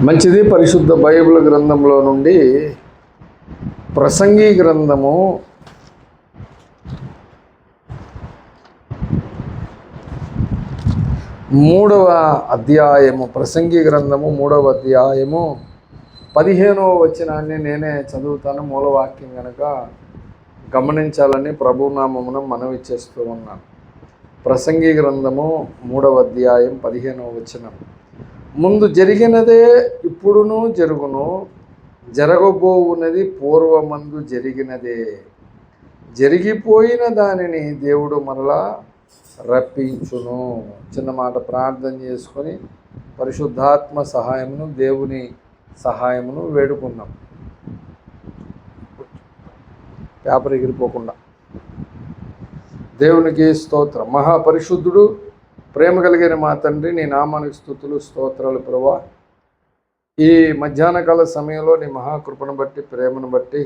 మంచిది. పరిశుద్ధ బైబిల్ గ్రంథంలో నుండి ప్రసంగి గ్రంథము 3వ అధ్యాయము, ప్రసంగి గ్రంథము 3వ అధ్యాయము 15వ వచనాన్ని నేనే చదువుతాను. మూలవాక్యం కనుక గమనించాలని ప్రభునామమున మనవి చేస్తూ ఉన్నాను. ప్రసంగి గ్రంథము 3వ అధ్యాయం 15వ వచనం. ముందు జరిగినదే ఇప్పుడును జరుగును, జరగబోవున్నది పూర్వమందు జరిగినదే. జరిగిపోయిన దానిని దేవుడు మరలా రప్పించును. చిన్న మాట ప్రార్థన చేసుకొని పరిశుద్ధాత్మ సహాయమును, దేవుని సహాయమును వేడుకున్నాం. పేపర్ ఎగిరిపోకుండా. దేవునికి స్తోత్రం. మహాపరిశుద్ధుడు, ప్రేమ కలిగిన మా తండ్రి, నీ నామానికి స్తుతులు స్తోత్రాలు ప్రభువా. ఈ మధ్యాహ్నకాల సమయంలో నీ మహాకృపను బట్టి, ప్రేమను బట్టి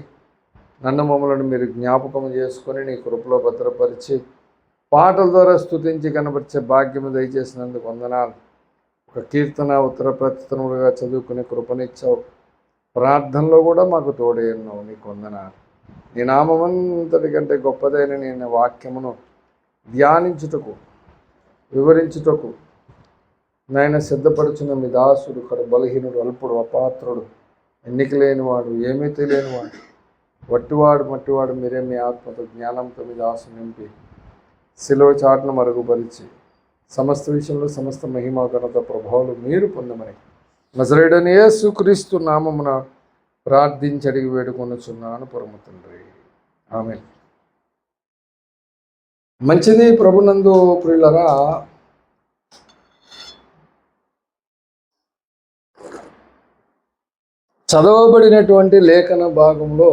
నన్ను మమ్మల్ని మీరు జ్ఞాపకం చేసుకొని నీ కృపలో భద్రపరిచి పాటల ద్వారా స్తుతించి కనపరిచే భాగ్యము దయచేసినందుకు వందనాలు. ఒక కీర్తన ఉత్తర ప్రతితములుగా చదువుకునే కృపనిచ్చావు. ప్రార్థనలో కూడా మాకు తోడే ఉన్నావు. నీకు వందనాలు. నీ నామమంతటి కంటే గొప్పదైన నేను వాక్యమును ధ్యానించుటకు, వివరించుటకు నాయన సిద్ధపడుచున్న మీ దాసుడు కడ బలహీనుడు, అల్పుడు, అపాత్రుడు, ఎన్నిక లేనివాడు, ఏమీ తెలియనివాడు, వట్టివాడు మట్టివాడు మీరే మీ ఆత్మతో జ్ఞానంతో మీ దాసు నింపి శిలువ చాటును మరుగుపరిచి సమస్త విషయంలో సమస్త మహిమ ఘనత ప్రభావాలు మీరు పొందమని నజరేయుడైన యేసుక్రీస్తు నామమున ప్రార్థించి అడిగి వేడుకొనుచున్నాను పరమ తండ్రి. ఆమేన్. మంచిది. ప్రభునందు ప్రియులరా, చదవబడినటువంటి లేఖన భాగంలో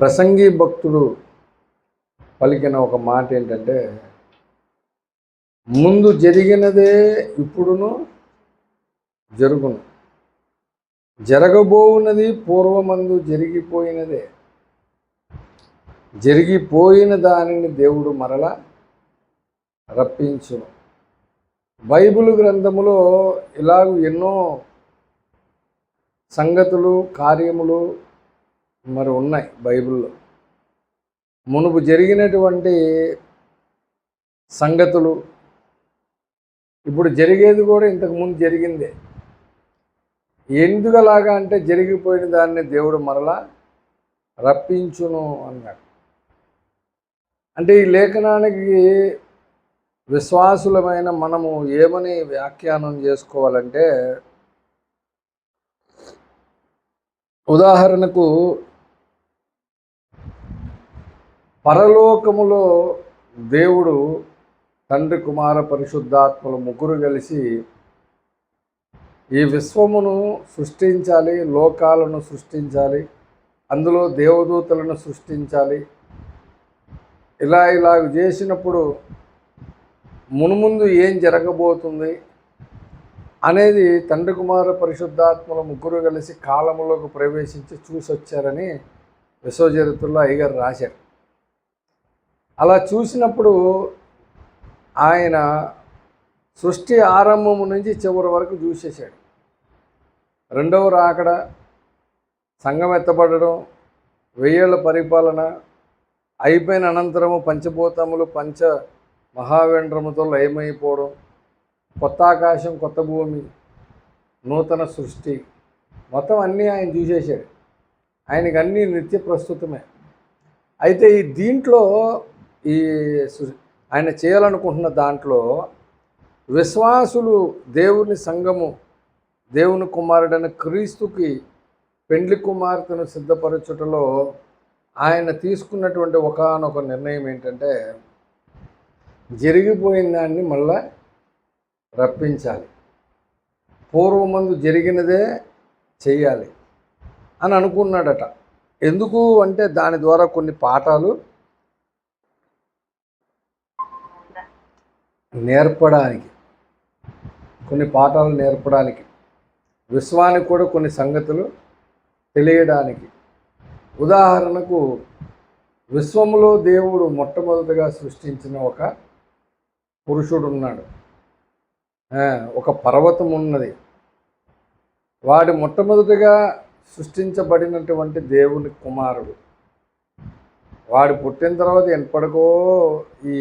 ప్రసంగి భక్తుడు పలికిన ఒక మాట ఏంటంటే, ముందు జరిగినదే ఇప్పుడును జరుగును, జరగబోవున్నది పూర్వమందు జరిగిపోయినదే. జరిగిపోయిన దానిని దేవుడు మరలా రప్పించును. బైబిల్ గ్రంథములో ఇలాగ ఎన్నో సంగతులు, కార్యములు మరి ఉన్నాయి బైబిల్లో. మునుపు జరిగినటువంటి సంగతులు ఇప్పుడు జరిగేది కూడా ఇంతకుముందు జరిగిందే. ఎందుకలాగా అంటే, జరిగిపోయిన దాన్ని దేవుడు మరలా రప్పించును అన్నాడు. అంటే ఈ లేఖనానికి విశ్వాసులమైన మనము ఏమని వ్యాఖ్యానం చేసుకోవాలంటే, ఉదాహరణకు పరలోకములో దేవుడు తండ్రి, కుమార, పరిశుద్ధాత్మలు ముగ్గురు కలిసి ఈ విశ్వమును సృష్టించాలి, లోకాలను సృష్టించాలి, అందులో దేవదూతలను సృష్టించాలి. ఇలా చేసినప్పుడు మునుముందు ఏం జరగబోతుంది అనేది తండ్రి, కుమార, పరిశుద్ధాత్మల ముగ్గురు కలిసి కాలములోకి ప్రవేశించి చూసొచ్చారని విశ్వచరిత్రలో అయ్యగారు రాశారు. అలా చూసినప్పుడు ఆయన సృష్టి ఆరంభము నుంచి చివరి వరకు చూసేశాడు. రెండవ రాకడ, సంఘం ఎత్తబడడం, 1000 ఏళ్ల పరిపాలన అయిపోయిన అనంతరము పంచభూతములు పంచ మహావేంద్రముతో లయమైపోవడం, కొత్త ఆకాశం, కొత్త భూమి, నూతన సృష్టి, మొత్తం అన్నీ ఆయన చూసేశాడు. ఆయనకి అన్నీ నిత్య ప్రస్తుతమే. అయితే ఈ దీంట్లో ఆయన చేయాలనుకుంటున్న దాంట్లో విశ్వాసులు, దేవుని సంఘము, దేవుని కుమారుడైన క్రీస్తుకి పెండ్లి కుమార్తెను సిద్ధపరచుటలో ఆయన తీసుకున్నటువంటి ఒకానొక నిర్ణయం ఏంటంటే, జరిగిపోయిన దాన్ని మళ్ళా రప్పించాలి, పూర్వమందు జరిగినదే చెయ్యాలి అని అనుకున్నాడట. ఎందుకు అంటే, దాని ద్వారా కొన్ని పాఠాలు నేర్పడానికి, విశ్వానికి కూడా కొన్ని సంగతులు తెలియడానికి. ఉదాహరణకు, విశ్వములో దేవుడు మొట్టమొదటిగా సృష్టించిన ఒక పురుషుడు ఉన్నాడు. ఒక పర్వతం ఉన్నది. వాడు మొట్టమొదటిగా సృష్టించబడినటువంటి దేవుని కుమారుడు. వాడు పుట్టిన తర్వాత ఎప్పటికో ఈ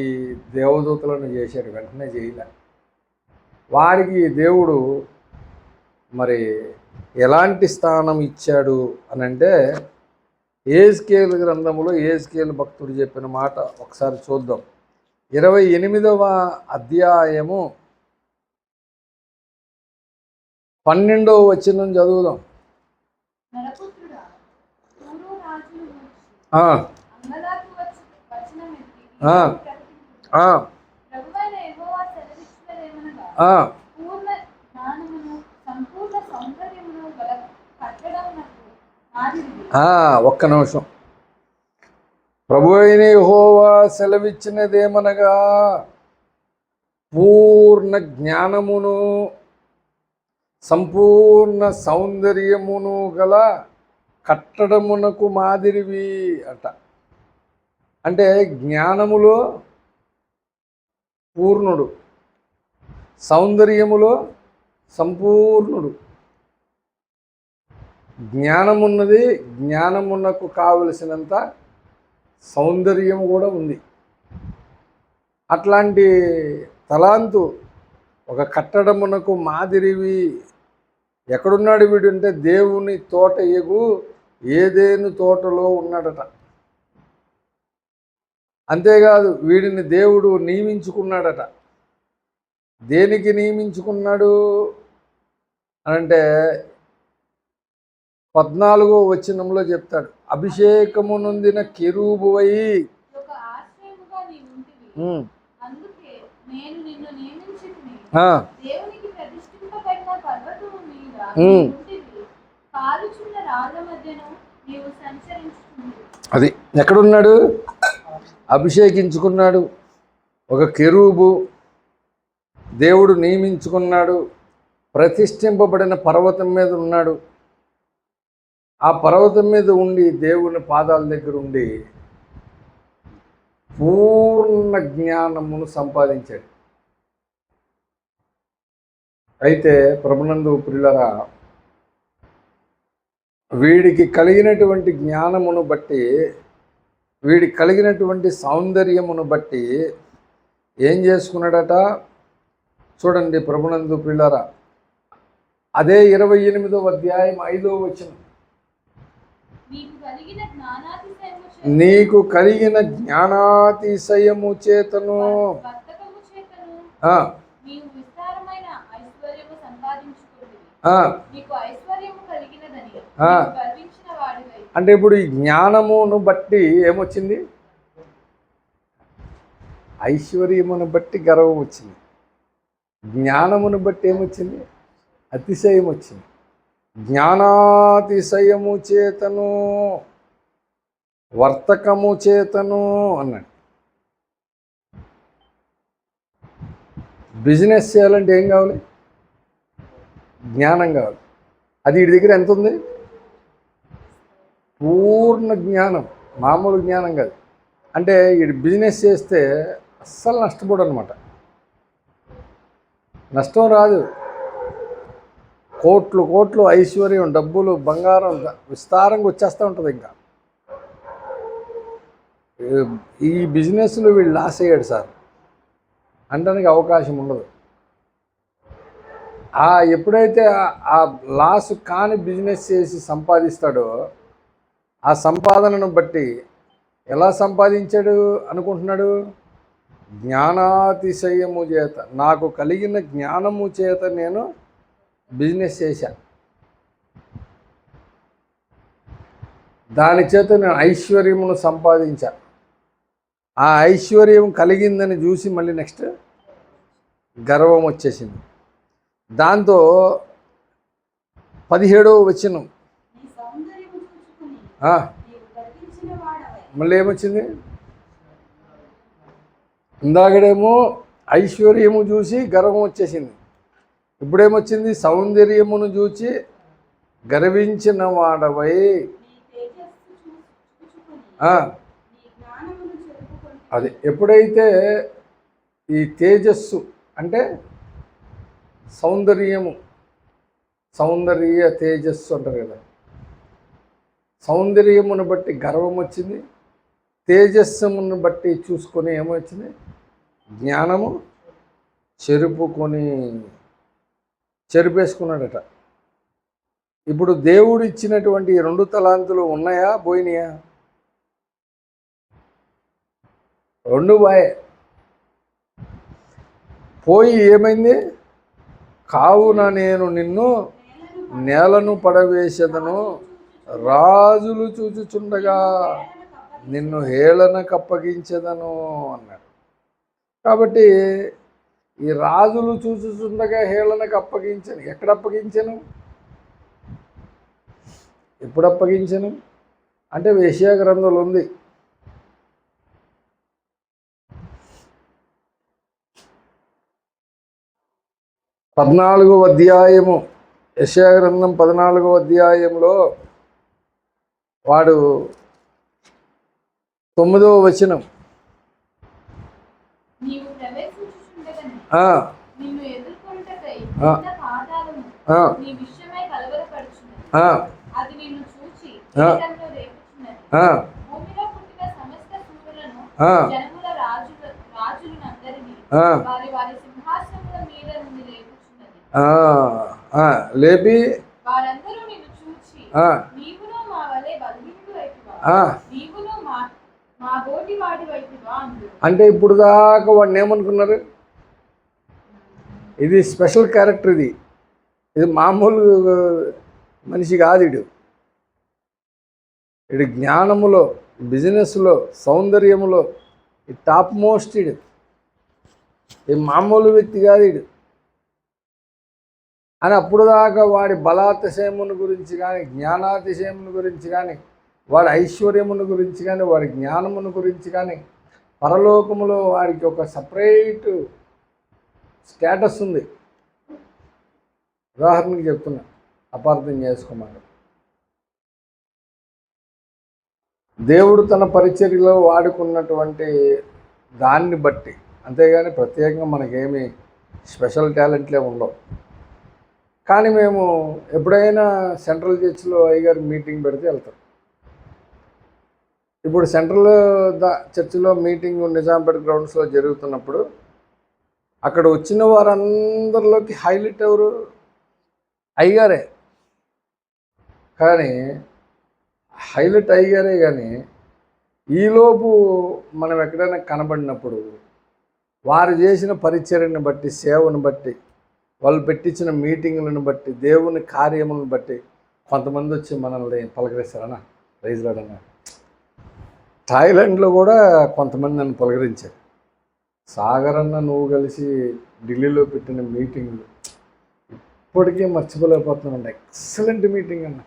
దేవదూతలను చేశాడు, వెంటనే చేయలే. వారికి దేవుడు మరి ఎలాంటి స్థానం ఇచ్చాడు అని అంటే, యెహెజ్కేలు గ్రంథములో యెహెజ్కేలు భక్తుడు చెప్పిన మాట ఒకసారి చూద్దాం. 28వ అధ్యాయము 12వ వచనం చదువుదాం. ఒక్క నిమిషం. ప్రభు అయిన యెహోవా సెలవిచ్చినదేమనగా, పూర్ణ జ్ఞానమును సంపూర్ణ సౌందర్యమును గల కట్టడమునకు మాదిరివి అట. అంటే జ్ఞానములో పూర్ణుడు, సౌందర్యములో సంపూర్ణుడు. జ్ఞానమున్నది, జ్ఞానమునకు కావలసినంత సౌందర్యం కూడా ఉంది. అట్లాంటి తలాంతు ఒక కట్టడమునకు మాదిరివి. ఎక్కడున్నాడు వీడు అంటే, దేవుని తోట ఎగు ఏదేను తోటలో ఉన్నాడట. అంతేకాదు, వీడిని దేవుడు నియమించుకున్నాడట. దేనికి నియమించుకున్నాడు అంటే 14వ వచనంలో చెప్తాడు, అభిషేకము నొందిన కెరూబువై అది ఎక్కడున్నాడు? అభిషేకించుకున్నాడు. ఒక కెరూబు దేవుడు నియమించుకున్నాడు. ప్రతిష్ఠింపబడిన పర్వతం మీద ఉన్నాడు. ఆ పర్వతం మీద ఉండి దేవుని పాదాల దగ్గర ఉండి పూర్ణ జ్ఞానమును సంపాదించాడు. అయితే ప్రభునందు ప్రియులారా, వీడికి కలిగినటువంటి జ్ఞానమును బట్టి, వీడికి కలిగినటువంటి సౌందర్యమును బట్టి ఏం చేసుకున్నాడట? చూడండి ప్రభునందు ప్రియులారా, అదే 28వ అధ్యాయం 5వ వచనం, నీకు కలిగిన జ్ఞానాతిశయము చేతను అంటే ఇప్పుడు ఈ జ్ఞానమును బట్టి ఏమొచ్చింది? ఐశ్వర్యమును బట్టి గర్వం వచ్చింది. జ్ఞానమును బట్టి ఏమొచ్చింది? అతిశయం వచ్చింది. జ్ఞానాతిశయము చేతను వర్తకము చేతను అన్నాడు. బిజినెస్ చేయాలంటే ఏం కావాలి? జ్ఞానం కావాలి. అది వీడి దగ్గర ఎంత ఉంది? పూర్ణ జ్ఞానం, మామూలు జ్ఞానం కాదు. అంటే వీడు బిజినెస్ చేస్తే అస్సలు నష్టపోడు అనమాట. నష్టం రాదు. కోట్లు కోట్లు ఐశ్వర్యం, డబ్బులు, బంగారం విస్తారంగా వచ్చేస్తూ ఉంటుంది. ఇంకా ఈ బిజినెస్లో వీళ్ళు లాస్ అయ్యాడు సార్ అనడానికి అవకాశం ఉండదు. ఎప్పుడైతే ఆ లాస్ కాని బిజినెస్ చేసి సంపాదిస్తాడో, ఆ సంపాదనను బట్టి ఎలా సంపాదించాడు అనుకుంటున్నాడు? జ్ఞానాతిశయము చేత, నాకు కలిగిన జ్ఞానము చేత నేను బిజినెస్ చేశాను, దాని చేత నేను ఐశ్వర్యమును సంపాదించాను. ఆ ఐశ్వర్యం కలిగిందని చూసి మళ్ళీ నెక్స్ట్ గర్వం వచ్చేసింది. దాంతో 17వ వచనం మళ్ళీ ఏమొచ్చింది? ఇందాకడేమో ఐశ్వర్యము చూసి గర్వం వచ్చేసింది. ఇప్పుడేమొచ్చింది? సౌందర్యమును చూసి గర్వించిన వాడవై. అది ఎప్పుడైతే ఈ తేజస్సు అంటే సౌందర్యము, సౌందర్య తేజస్సు అంటారు కదా. సౌందర్యమును బట్టి గర్వం వచ్చింది, తేజస్సును బట్టి చూసుకొని ఏమొచ్చింది, జ్ఞానము చెరిపేసుకున్నాడట. ఇప్పుడు దేవుడు ఇచ్చినటువంటి 2 తలాంతులు ఉన్నాయా, పోయినాయా? 2 పోయి ఏమైంది? కావున నేను నిన్ను నేలను పడవేసేదను, రాజులు చూచుచుండగా నిన్ను హేళనకు అప్పగించెదను అన్నాడు. కాబట్టి ఈ రాజులు చూచుచుండగా హేళనకు అప్పగించను. ఎక్కడ అప్పగించను? ఎప్పుడు అప్పగించను అంటే యెషయా గ్రంథంలో ఉంది. అధ్యాయము, యెషయా గ్రంథం 14వ అధ్యాయంలో వాడు 9వ వచనం, లేపి అంటే ఇప్పుడు దాకా వాడిని ఏమనుకున్నారు? ఇది స్పెషల్ క్యారెక్టర్, ఇది మామూలు మనిషి కాదు. ఇడు జ్ఞానములో, బిజినెస్లో, సౌందర్యములో ఈ టాప్ మోస్ట్. ఈ మామూలు వ్యక్తి కాదు అని అప్పుడు దాకా వాడి బలాతిశయమును గురించి కానీ, జ్ఞానాతిశయమును గురించి కానీ, వాడి ఐశ్వర్యమును గురించి కానీ, వాడి జ్ఞానమును గురించి కానీ, పరలోకములో వాడికి ఒక సపరేట్ స్టేటస్ ఉంది. ఉదాహరణకి చెప్తున్నా, అపార్థం చేసుకోమని. దేవుడు తన పరిచర్యలో వాడుకున్నటువంటి దాన్ని బట్టి, అంతేగాని ప్రత్యేకంగా మనకేమీ స్పెషల్ టాలెంట్లే ఉండవు. కానీ మేము ఎప్పుడైనా సెంట్రల్ చర్చ్లో అయ్యగారు మీటింగ్ పెడితే వెళ్తాం. ఇప్పుడు సెంట్రల్ చర్చిలో మీటింగ్ నిజాంపేట గ్రౌండ్స్లో జరుగుతున్నప్పుడు అక్కడ వచ్చిన వారందరిలోకి హైలైట్ ఎవరు? అయ్యగారే. కానీ హైలైట్ అయ్యగారే. కానీ ఈలోపు మనం ఎక్కడైనా కనబడినప్పుడు వారు చేసిన పరిచర్యను బట్టి, సేవను బట్టి, వాళ్ళు పెట్టించిన మీటింగులను బట్టి, దేవుని కార్యములను బట్టి కొంతమంది వచ్చి మనల్ని పలకరిస్తారన్నా, ప్రైజ్ లార్డ్ అన్న. థాయిలాండ్లో కూడా కొంతమంది నన్ను పలకరించారు. సాగర్ అన్న నువ్వు కలిసి ఢిల్లీలో పెట్టిన మీటింగ్లు ఇప్పటికీ మర్చిపోలేకపోతున్నామండి. ఎక్సలెంట్ మీటింగ్ అన్న,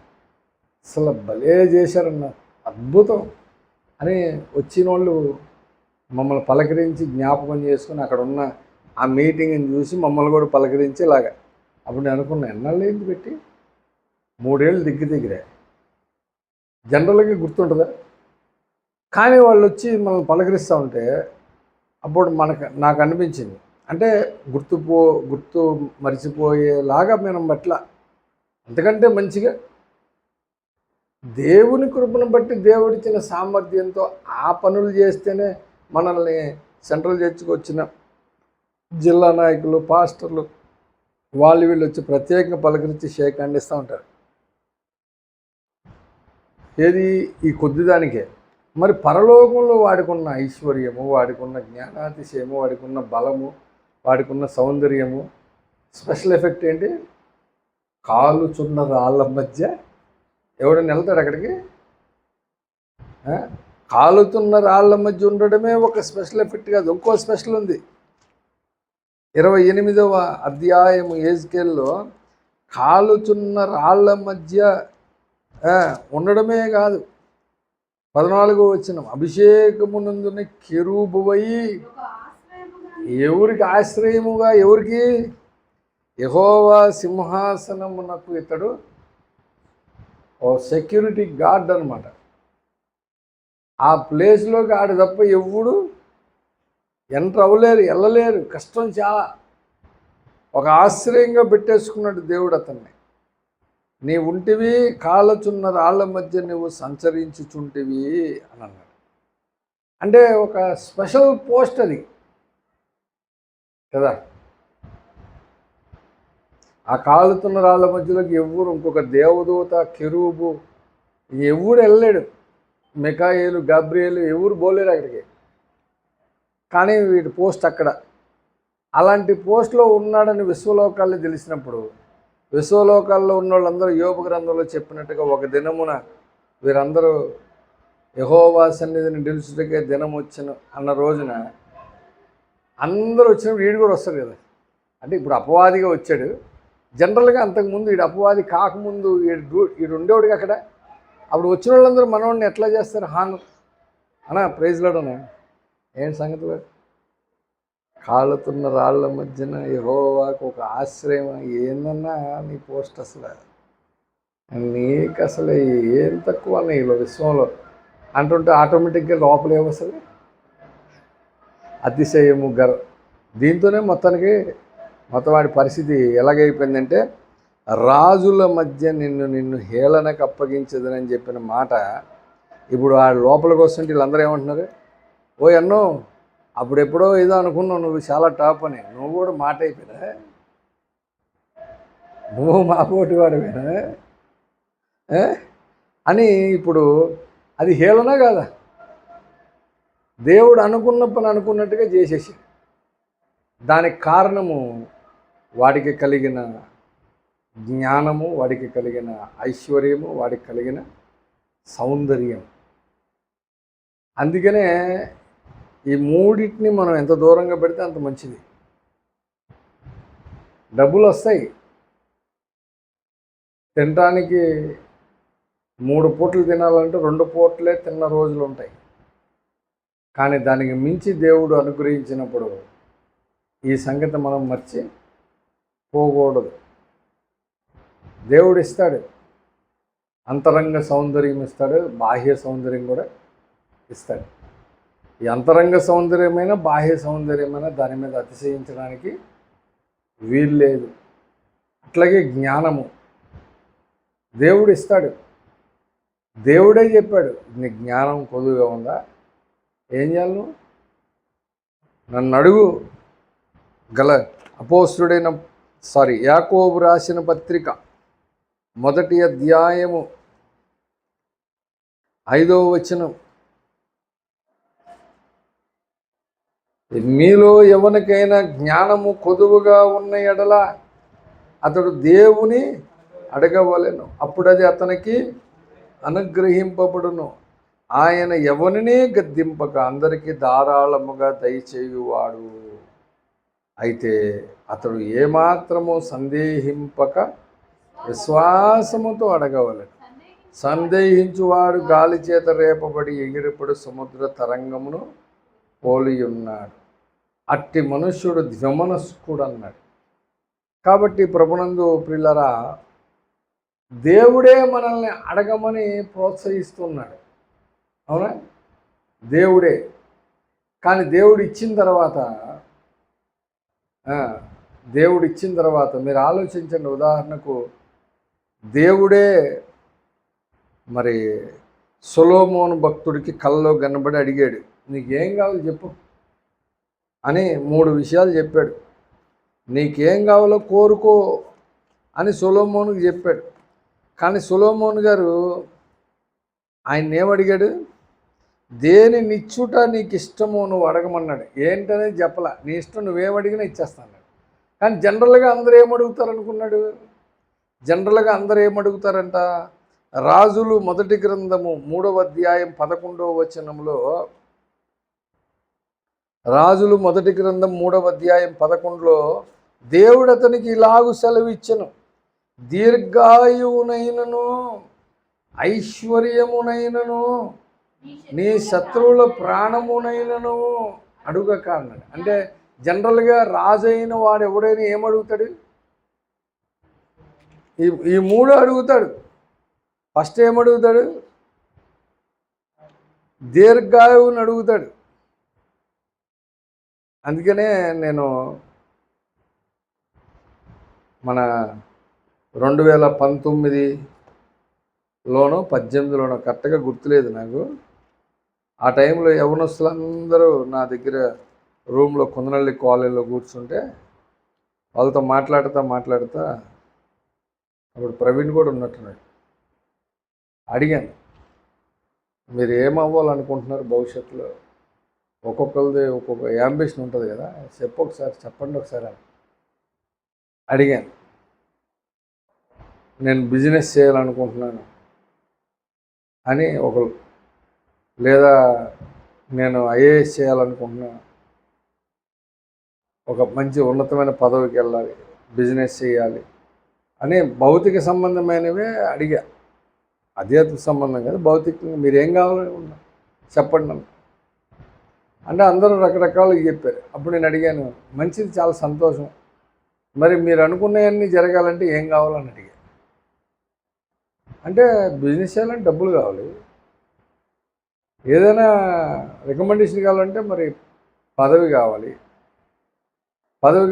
అసలు భలే చేశారన్న, అద్భుతం అని వచ్చిన వాళ్ళు మమ్మల్ని పలకరించి జ్ఞాపకం చేసుకుని అక్కడ ఉన్న ఆ మీటింగ్ని చూసి మమ్మల్ని కూడా పలకరించి ఇలాగా. అప్పుడు నేను అనుకున్నా, ఎన్నాళ్ళు ఏంటి పెట్టి 3 ఏళ్ళు దగ్గరే, జనరల్గా గుర్తుంటుందా? కానీ వాళ్ళు వచ్చి మనల్ని పలకరిస్తూ ఉంటే అప్పుడు నాకు అనిపించింది, అంటే గుర్తు మరిచిపోయేలాగా మనం పట్ల అంతకంటే మంచిగా దేవుని కృపను బట్టి దేవుడిచ్చిన సామర్థ్యంతో ఆ పనులు చేస్తేనే మనల్ని సెంట్రల్ చర్చికి వచ్చిన జిల్లా నాయకులు, పాస్టర్లు వీళ్ళు వచ్చి ప్రత్యేకంగా పలకరించి షేక్ హ్యాండ్ ఇస్తూ ఉంటారు. ఏది? ఈ కొద్దిదానికే. మరి పరలోకంలో వాడికున్న ఐశ్వర్యము, వాడికున్న జ్ఞానాతిశయము, వాడికున్న బలము, వాడికున్న సౌందర్యము, స్పెషల్ ఎఫెక్ట్ ఏంటి? కాలుచున్న రాళ్ళ మధ్య ఎవడైనా వెళ్తాడు అక్కడికి? కాలుతున్న రాళ్ళ మధ్య ఉండడమే ఒక స్పెషల్ ఎఫెక్ట్ కాదు, ఇంకో స్పెషల్ ఉంది. 28వ అధ్యాయము యెహెజ్కేలులో కాలుచున్న రాళ్ళ మధ్య ఉండడమే కాదు, 14వ వచనం, అభిషేకమునందున కెరూబువై ఎవరికి ఆశ్రయముగా, ఎవరికి? యెహోవా సింహాసనమునకు ఇతడు ఓ సెక్యూరిటీ గార్డ్ అనమాట. ఆ ప్లేస్లోకి ఆడు తప్ప ఎవడు ఎంటర్ అవ్వలేరు, వెళ్ళలేరు, కష్టం చాలా. ఒక ఆశ్రయంగా పెట్టేసుకున్నాడు దేవుడు అతన్ని. నీ ఉంటివి కాలచున్న రాళ్ల మధ్య నువ్వు సంచరించుచుంటివి అని అన్నాడు. అంటే ఒక స్పెషల్ పోస్ట్ అది కదా. ఆ కాలుతున్న రాళ్ల మధ్యలోకి ఎవరు, ఇంకొక దేవదూత, కెరూబు ఎవరు వెళ్ళలేడు. మికాయేలు, గాబ్రియేలు ఎవరు పోలేరు అక్కడికి. కానీ వీడి పోస్ట్ అక్కడ. అలాంటి పోస్ట్లో ఉన్నాడని విశ్వలోకాల్లో తెలిసినప్పుడు, విశ్వలోకాల్లో ఉన్న వాళ్ళందరూ యోబు గ్రంథంలో చెప్పినట్టుగా ఒక దినమున వీరందరూ యెహోవా సన్నిధిని నిలుచుటకే దినం వచ్చును అన్న రోజున అందరూ వచ్చినప్పుడు వీడు కూడా వస్తాడు కదా. అంటే ఇప్పుడు అపవాదిగా వచ్చాడు. జనరల్గా అంతకుముందు వీడు అపవాది కాకముందు వీడు ఉండేవాడికి అక్కడ. అప్పుడు వచ్చిన వాళ్ళందరూ మనవాడిని ఎట్లా చేస్తారు? అన్నా ప్రైజ్లాడనా ఏంటి సంగతులు? కాలుతున్న రాళ్ల మధ్యన యెహోవాకు ఒక ఆశ్రయం. ఏందన్నా నీ పోస్ట్ అసలు? నీకు అసలు ఏం తక్కువ నీలో విశ్వంలో అంటుంటే ఆటోమేటిక్గా లోపల ఏమొస్తుంది? అతిశయము, దీంతోనే మొత్తానికి వాడి పరిస్థితి ఎలాగైపోయిందంటే, రాజుల మధ్య నిన్ను హేళనకు అప్పగించదని చెప్పిన మాట ఇప్పుడు ఆ లోపలికి వస్తుంటే వీళ్ళందరూ ఏమంటున్నారు? ఓ ఎన్నో అప్పుడెప్పుడో ఏదో అనుకున్నావు నువ్వు చాలా టాప్ అని, నువ్వు కూడా మాట అయిపోయినా, నువ్వు మా పోటీ వాడిపోయినా అని ఇప్పుడు అది హేళన కాదా? దేవుడు అనుకున్న పని అనుకున్నట్టుగా చేసేసి, దానికి కారణము వాడికి కలిగిన జ్ఞానము, వాడికి కలిగిన ఐశ్వర్యము, వాడికి కలిగిన సౌందర్యం. అందుకనే ఈ మూడింటిని మనం ఎంత దూరంగా పెడితే అంత మంచిది. డబ్బులు వస్తాయి, తినటానికి 3 పూటలు తినాలంటే 2 పూటలే తిన్న రోజులు ఉంటాయి. కానీ దానికి మించి దేవుడు అనుగ్రహించినప్పుడు ఈ సంగతి మనం మర్చి పోకూడదు. దేవుడు ఇస్తాడు, అంతరంగ సౌందర్యం ఇస్తాడు, బాహ్య సౌందర్యం కూడా ఇస్తాడు. ఈ అంతరంగ సౌందర్యమైన బాహ్య సౌందర్యమైన దాని మీద అతిశయించడానికి వీలు లేదు. అట్లాగే జ్ఞానము దేవుడు ఇస్తాడు. దేవుడే చెప్పాడు, నీ జ్ఞానం కొద్దుగా ఉందా, ఏం చేయాలి నువ్వు? నన్ను అడుగు. అపోస్తుడైన యాకోబు రాసిన పత్రిక 1వ అధ్యాయము 5వ వచనం, మీలో ఎవరికైనా జ్ఞానము కొదువుగా ఉన్న ఎడల అతడు దేవుని అడగవలెను, అప్పుడు అది అతనికి అనుగ్రహింపబడును. ఆయన ఎవరినే గద్దింపక అందరికీ ధారాళముగా దయచేయువాడు. అయితే అతడు ఏమాత్రము సందేహింపక విశ్వాసముతో అడగవలెను. సందేహించువాడు గాలి చేత రేపబడి ఎగిరిపడు సముద్ర తరంగమును పోలియున్నాడు. అట్టి మనుష్యుడు ద్విమనస్కుడు అన్నాడు. కాబట్టి ప్రభునందు ప్రియులారా, దేవుడే మనల్ని అడగమని ప్రోత్సహిస్తున్నాడు. అవునా? దేవుడే. కానీ దేవుడు ఇచ్చిన తర్వాత మీరు ఆలోచించండి. ఉదాహరణకు దేవుడే మరి సొలొమోను భక్తుడికి కలలో కనబడి అడిగాడు, నీకేం కావాలి చెప్పు అని 3 విషయాలు చెప్పాడు. నీకేం కావాలో కోరుకో అని సొలొమోనుకి చెప్పాడు. కానీ సొలొమోను గారు ఆయన ఏమడిగాడు? దేని నిచ్చుట నీకు ఇష్టమో నువ్వు అడగమన్నాడు. ఏంటనేది చెప్పలా, నీ ఇష్టం నువ్వేమడిగినా ఇచ్చేస్తాను. కానీ జనరల్గా అందరూ ఏమడుగుతారు అనుకున్నాడు? జనరల్గా అందరూ ఏమడుగుతారంట? రాజులు మొదటి గ్రంథము 3వ అధ్యాయం 11వ వచనంలో, రాజులు మొదటి గ్రంథం 3వ అధ్యాయం 11లో దేవుడు అతనికి ఇలాగు సెలవు ఇచ్చెను, దీర్ఘాయువునైనను ఐశ్వర్యమునైనను నీ శత్రువుల ప్రాణమునైనను అడుగక అన్నాడు. అంటే జనరల్గా రాజు అయిన వాడు ఎవడైనా ఏమడుగుతాడు? ఈ 3 అడుగుతాడు. ఫస్ట్ ఏమడుగుతాడు? దీర్ఘాయువుని అడుగుతాడు. అందుకనే నేను మన 2019లోనో 18లోనో కరెక్ట్గా గుర్తులేదు నాకు. ఆ టైంలో యవనస్తులందరూ నా దగ్గర రూమ్లో కుందనల్లి కాలేజీలో కూర్చుంటే వాళ్ళతో మాట్లాడుతా అప్పుడు ప్రవీణ్ కూడా ఉన్నట్టున్నాడు. అడిగాను, మీరు ఏమవ్వాలనుకుంటున్నారు భవిష్యత్తులో? ఒక్కొక్కరిది ఒక్కొక్క యాంబిషన్ ఉంటుంది కదా, చెప్పండి ఒకసారి అని అడిగాను. నేను బిజినెస్ చేయాలనుకుంటున్నాను అని ఒకరు, లేదా నేను ఐఏఎస్ చేయాలనుకుంటున్నాను, ఒక మంచి ఉన్నతమైన పదవికి వెళ్ళాలి, బిజినెస్ చేయాలి అని భౌతిక సంబంధమైనవే అడిగా. ఆధ్యాత్మిక సంబంధం కదా, భౌతికంగా మీరు ఏం కావాలనుకుంటున్నా చెప్పండి నన్ను అంటే అందరూ రకరకాలుగా చెప్పారు. అప్పుడు నేను అడిగాను, మంచిది, చాలా సంతోషం, మరి మీరు అనుకున్నవన్నీ జరగాలంటే ఏం కావాలని అడిగాను. అంటే బిజినెస్ చేయాలంటే డబ్బులు కావాలి, ఏదైనా రికమెండేషన్ కావాలంటే మరి పదవి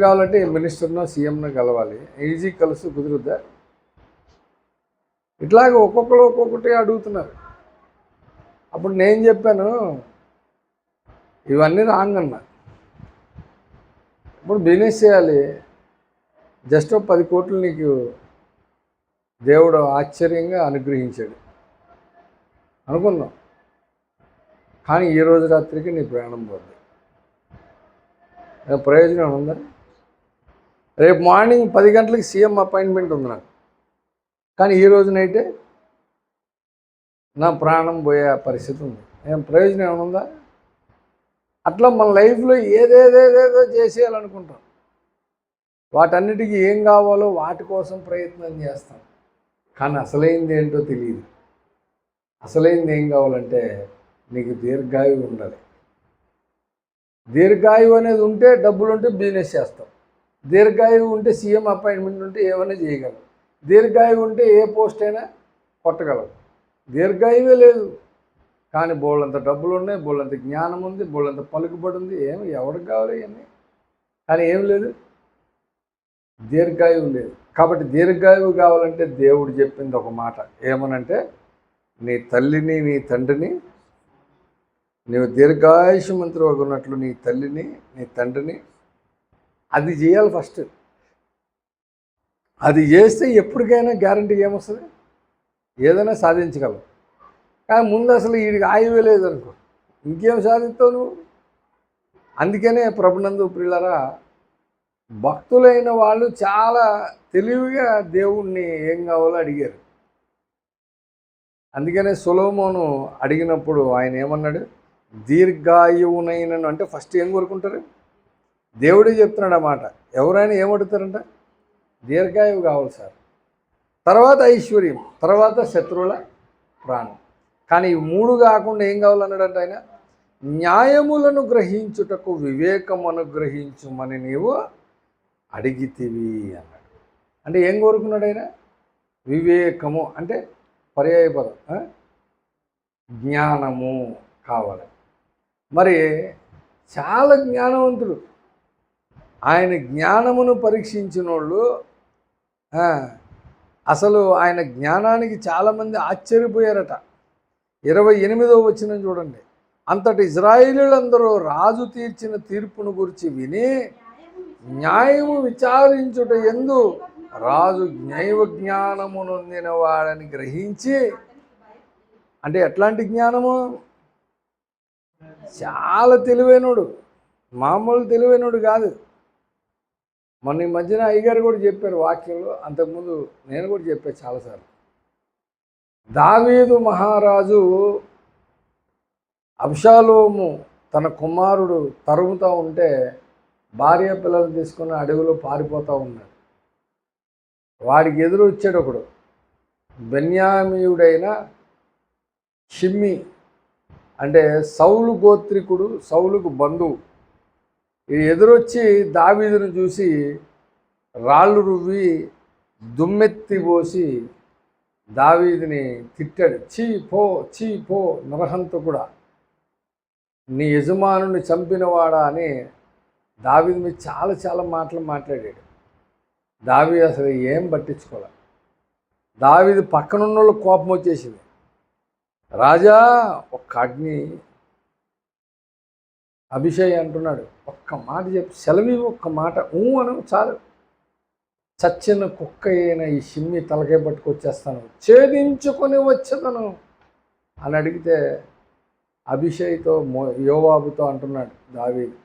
కావాలంటే మినిస్టర్నో సీఎంనో కలవాలి, ఈజీ కలుస్తూ కుదురుద్దా? ఇట్లాగ ఒక్కొక్కరు ఒక్కొక్కటి అడుగుతున్నారు. అప్పుడు నేను చెప్పాను, ఇవన్నీ రాంగ్ అన్నా. ఇప్పుడు బిజినెస్ చేయాలి, జస్ట్ 10 కోట్లు నీకు దేవుడు ఆశ్చర్యంగా అనుగ్రహించాడు అనుకుందాం, కానీ ఈ రోజు రాత్రికి నీ ప్రయాణం పోద్ది. ప్రయోజనం ఉందా? రేపు మార్నింగ్ 10 గంటలకి సీఎం అపాయింట్మెంట్ ఉంది నాకు, కానీ ఈ రోజు నైటే నా ప్రాణం పోయే పరిస్థితి ఉంది. ప్రయోజనం ఏమనుందా? అట్లా మన లైఫ్లో ఏదేదేదేదో చేసేయాలనుకుంటాం, వాటన్నిటికీ ఏం కావాలో వాటి కోసం ప్రయత్నం చేస్తాం, కానీ అసలైంది ఏంటో తెలియదు. అసలైంది ఏం కావాలంటే నీకు దీర్ఘాయువు ఉండాలి. దీర్ఘాయువు అనేది ఉంటే డబ్బులు ఉంటే బిజినెస్ చేస్తాం, దీర్ఘాయువు ఉంటే సీఎం అపాయింట్మెంట్ ఉంటే ఏమైనా చేయగలం, దీర్ఘాయువు ఉంటే ఏ పోస్ట్ అయినా కొట్టగలం. దీర్ఘాయువే లేదు, కానీ బోళ్ళంత డబ్బులు ఉన్నాయి, బోళ్ళంత జ్ఞానం ఉంది, బోళ్ళంత పలుకుబడి ఉంది, ఎవరికి కావాలి ఇవన్నీ, కానీ ఏం లేదు, దీర్ఘాయువు లేదు. కాబట్టి దీర్ఘాయువు కావాలంటే దేవుడు చెప్పింది ఒక మాట, ఏమనంటే నీ తల్లిని నీ తండ్రిని, నీవు దీర్ఘాయుష్మంతుడు ఉన్నట్లు నీ తల్లిని నీ తండ్రిని, అది చేయాలి ఫస్ట్. అది చేస్తే ఎప్పటికైనా గ్యారంటీ ఏమొస్తుంది, ఏదైనా సాధించగలవు. కానీ ముందు అసలు వీడికి ఆయువే లేదనుకో, ఇంకేం సాధిస్తావు నువ్వు? అందుకనే ప్రభునందు ప్రియులారా, భక్తులైన వాళ్ళు చాలా తెలివిగా దేవుణ్ణి ఏం కావాలో అడిగారు. అందుకనే సొలొమోను అడిగినప్పుడు ఆయన ఏమన్నాడు, దీర్ఘాయువునైనను అంటే ఫస్ట్ ఏం కోరుకుంటారు? దేవుడే చెప్తున్నాడు అన్నమాట. ఎవరైనా ఏమడుగుతారంట? దీర్ఘాయువు కావాలి సార్, తర్వాత ఐశ్వర్యం, తర్వాత శత్రువుల ప్రాణం. కానీ ఈ 3 కాకుండా ఏం కావాలన్నాడంట ఆయన, న్యాయములను గ్రహించుటకు వివేకం అనుగ్రహించుమని నీవు అడిగితివి అన్నాడు. అంటే ఏం కోరుకున్నాడు ఆయన? వివేకము అంటే పర్యాయపదం, జ్ఞానము కావాలి. మరి చాలా జ్ఞానవంతుడు, ఆయన జ్ఞానమును పరీక్షించిన వాళ్ళు అసలు ఆయన జ్ఞానానికి చాలామంది ఆశ్చర్యపోయారట. 28వ వచనం చూడండి, అంతటి ఇజ్రాయేలీయులందరూ రాజు తీర్చిన తీర్పును గురించి విని న్యాయము విచారించుట యందు రాజు న్యాయ జ్ఞానము నొందిన వాడని గ్రహించి, అంటే ఎట్లాంటి జ్ఞానము? చాలా తెలివైనడు, మామూలు తెలివైనడు కాదు. మొన్న ఈ మధ్యన అయ్యగారు కూడా చెప్పారు వాక్యంలో, అంతకుముందు నేను కూడా చెప్పాను చాలాసార్లు. దావీదు మహారాజు అబ్షాలోము తన కుమారుడు తరుముతూ ఉంటే భార్య పిల్లలు తీసుకుని అడవిలో పారిపోతూ ఉన్నాడు. వాడికి ఎదురు వచ్చాడు ఒకడు, బెన్యామీయుడైన షిమ్మి, అంటే సౌలు గోత్రికుడు, సౌలుకు బంధువు. ఈ ఎదురొచ్చి దావీదును చూసి రాళ్ళు రువ్వి దుమ్మెత్తి పోసి దావీదుని తిట్టాడు. చీ పో నరహంతకుడా, నీ యజమానుని చంపినవాడా అని దావీదు మీద చాలా మాటలు మాట్లాడాడు. దావీదు అసలు ఏం పట్టించుకోలే. దావీదు పక్కనున్న వాళ్ళు కోపం వచ్చేసింది. రాజా ఒక్క అగ్ని అభిషేక్ అంటున్నాడు, ఒక్క మాట చెప్పి సెలవి, ఒక్క మాట అను చాలు, చచ్చిన కుక్క అయిన ఈ షిమ్మి తలకే పట్టుకొచ్చేస్తాను, ఛేదించుకొని వచ్చేదను అని అడిగితే అభిషేక్తో యోవాబుతో అంటున్నాడు దావీదు,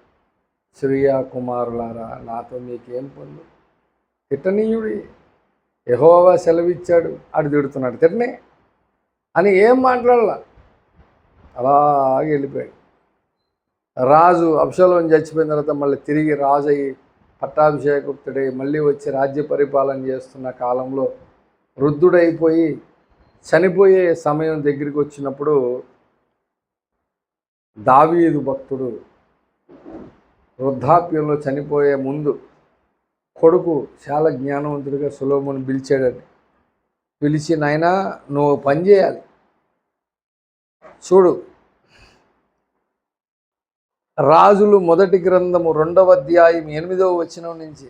సిరియా కుమారులారా నాతో మీకేం పనులు, తిట్టనీయుడి, యెహోవా సెలవిచ్చాడు, అడు తిడుతున్నాడు, తిట్టనే అని ఏం మాట్లాడాల, అలాగే వెళ్ళిపోయాడు. రాజు అబ్షాలోము చచ్చిపోయిన తర్వాత మళ్ళీ తిరిగి రాజు అయ్యి పట్టాభిషేకుడై మళ్ళీ వచ్చి రాజ్య పరిపాలన చేస్తున్న కాలంలో వృద్ధుడైపోయి చనిపోయే సమయం దగ్గరికి వచ్చినప్పుడు దావీదు భక్తుడు వృద్ధాప్యంలో చనిపోయే ముందు కొడుకు చాలా జ్ఞానవంతుడిగా సొలొమోను పిలిచాడని, పిలిచి నాయనా నువ్వు పని చేయాలి చూడు, రాజులు మొదటి గ్రంథము 2వ అధ్యాయం 8వ వచనం నుంచి,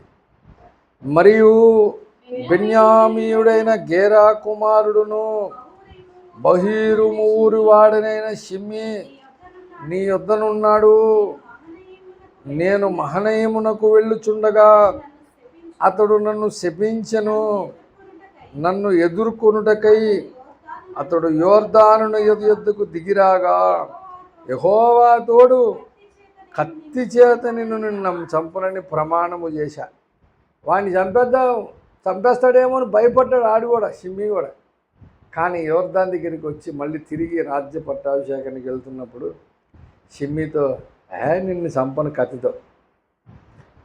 మరియు బెన్యామీయుడైన గేరా కుమారుడును బహీరుము ఊరి వాడనైన షిమ్మి నీ యొద్దనున్నాడు, నేను మహనయమునకు వెళ్ళుచుండగా అతడు నన్ను శపించెను, నన్ను ఎదుర్కొనుటకై అతడు యోర్దాను యొద్దకు దిగిరాగా యెహోవా తోడు కత్తి చేత నిన్ను చంపనని ప్రమాణము చేశా. వాడిని చంపేస్తాడేమో అని భయపడ్డాడు ఆడు కూడా, షిమ్మి కూడా. కానీ యోర్దాన్ దగ్గరికి వచ్చి మళ్ళీ తిరిగి రాజ్య పట్టాభిషేకానికి వెళ్తున్నప్పుడు షిమ్మితో నిన్ను చంపను కత్తితో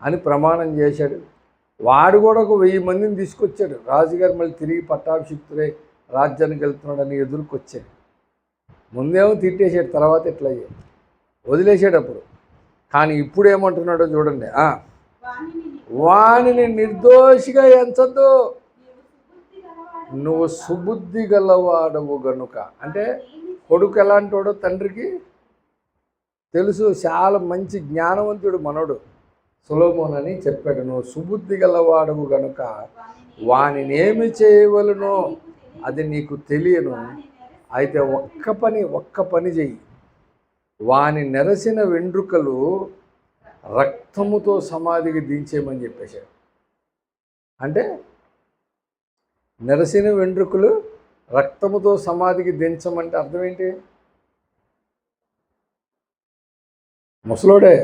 అని ప్రమాణం చేశాడు. వాడు కూడా ఒక 1000 మందిని తీసుకొచ్చాడు. రాజుగారు మళ్ళీ తిరిగి పట్టాభిషిక్తుడై రాజ్యానికి వెళ్తున్నాడని ఎదురుకొచ్చాడు. ముందేమో తిట్టేశాడు, తర్వాత ఇట్లా వదిలేసాడు అప్పుడు. కానీ ఇప్పుడు ఏమంటున్నాడో చూడండి, వానిని నిర్దోషిగా ఎంచద్దు, నువ్వు సుబుద్ధి గలవాడవు గనుక. అంటే కొడుకు ఎలాంటి వాడో తండ్రికి తెలుసు, చాలా మంచి జ్ఞానవంతుడు మనోడు సొలొమోను అని చెప్పాడు. నువ్వు సుబుద్ధి గలవాడవు గనుక వానినేమి చేయవలనో అది నీకు తెలియను, అయితే ఒక్క పని చెయ్యి, వాని నెరసిన వెంట్రుకలు రక్తముతో సమాధికి దించేయమని చెప్పేశాడు. అంటే నెరసిన వెంట్రుకలు రక్తముతో సమాధికి దించమంటే అర్థం ఏంటి? ముసలోడే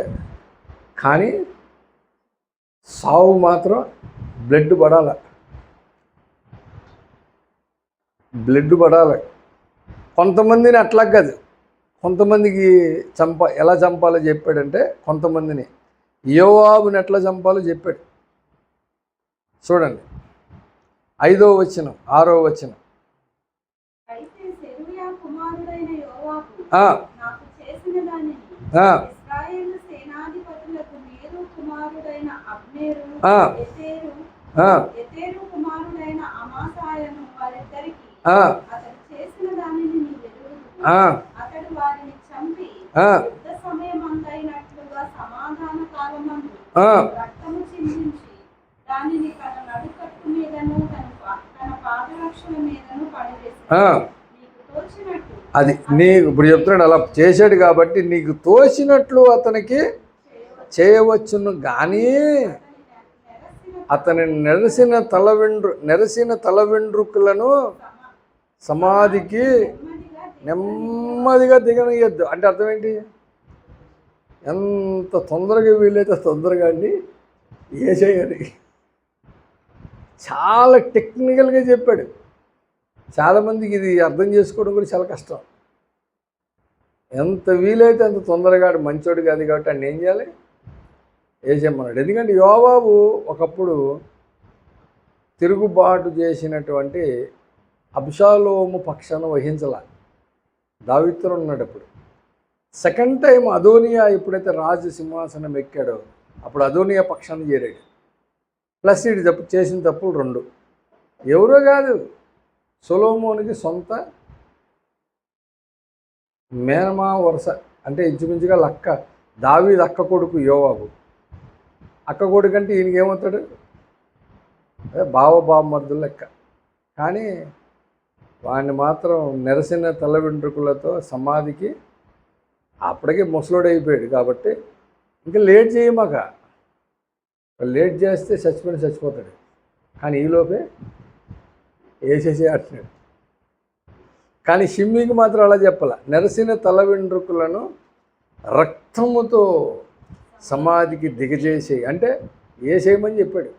కానీ సావు మాత్రం బ్లడ్ పడాలి. కొంతమందిని అట్లా కాదు, కొంతమందికి ఎలా చంపాలో చెప్పాడంటే, కొంతమందిని యోవాబుని ఎట్లా చంపాలో చెప్పాడు. చూడండి 5వ వచనం 6వ వచనం. అది నీకు ఇప్పుడు చెప్తున్నాడు, అలా చేశాడు కాబట్టి నీకు తోచినట్లు అతనికి చేయవచ్చును, కానీ అతని నెరసిన తల వెంట్రుకలను సమాధికి నెమ్మదిగా దిగనియద్దు. అంటే అర్థం ఏంటి? ఎంత తొందరగా వీలైతే తొందరగా అండి చేయాలి. చాలా టెక్నికల్గా చెప్పాడు. చాలామందికి ఇది అర్థం చేసుకోవడం కూడా చాలా కష్టం. ఎంత వీలైతే అంత తొందరగా మంచోడు కాదు కాబట్టి అన్నీ ఏం చేయాలి, వేసేయమన్నాడు. ఎందుకంటే యోవాబు ఒకప్పుడు తిరుగుబాటు చేసినటువంటి అబ్షాలోము పక్షాన వహించాల, దావీదుతో ఉన్నాడు. అప్పుడు సెకండ్ టైం అదోనియా ఎప్పుడైతే రాజు సింహాసనం ఎక్కాడో అప్పుడు అదోనియా పక్షాన్ని చేరాడు. ప్లస్ ఇది చేసిన తప్పులు 2. ఎవరో కాదు, సొలొమోనుకి సొంత మేనమా వరుస, అంటే ఇంచుమించుగా లక్క. దావీదు అక్క కొడుకు యోవాబు, అక్క కొడుకు అంటే ఈయనకేమవుతాడు? అదే బావబామర్దుల లెక్క. కానీ వాడిని మాత్రం నెరసిన తల వెంట్రుకలతో సమాధికి అప్పటికే ముసలోడైపోయాడు కాబట్టి ఇంకా లేట్ చేయమాక. లేట్ చేస్తే చచ్చిపోతాడు. కానీ ఈలోపే వేసేసి అంటున్నాడు. కానీ షిమ్మికి మాత్రం అలా చెప్పాల. నెరసిన తల వెంట్రుకలను రక్తముతో సమాధికి దిగజేసి అంటే వేసేయమని చెప్పాడు.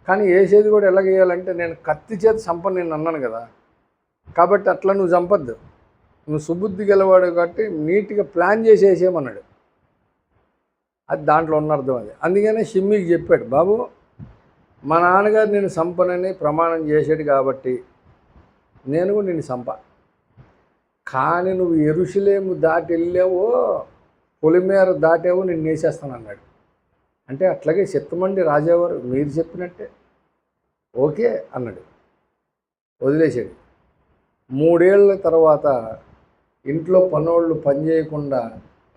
కానీ వేసేది కూడా ఎలా వేయాలంటే, నేను కత్తి చేత చంపను నేను అన్నాను కదా, కాబట్టి అట్లా నువ్వు చంపద్దు, నువ్వు సుబుద్ధి గెలవాడు కాబట్టి నీట్గా ప్లాన్ చేసి వేసేయమన్నాడు. అది దాంట్లో ఉన్న అర్థం అది. అందుకనే షిమ్మికి చెప్పాడు, బాబు మా నాన్నగారు నేను చంపనని ప్రమాణం చేశాడు కాబట్టి నేను కూడా నిన్ను చంప. కానీ నువ్వు యెరూషలేము దాటి వెళ్ళావో, పొలిమేర దాటావో నిన్ను వేసేస్తాను అన్నాడు. అంటే అట్లాగే చిత్తమండి రాజావారు మీరు చెప్పినట్టే ఓకే అన్నాడు, వదిలేసాడు. 3 ఏళ్ళ తర్వాత ఇంట్లో పనోళ్ళు పని చేయకుండా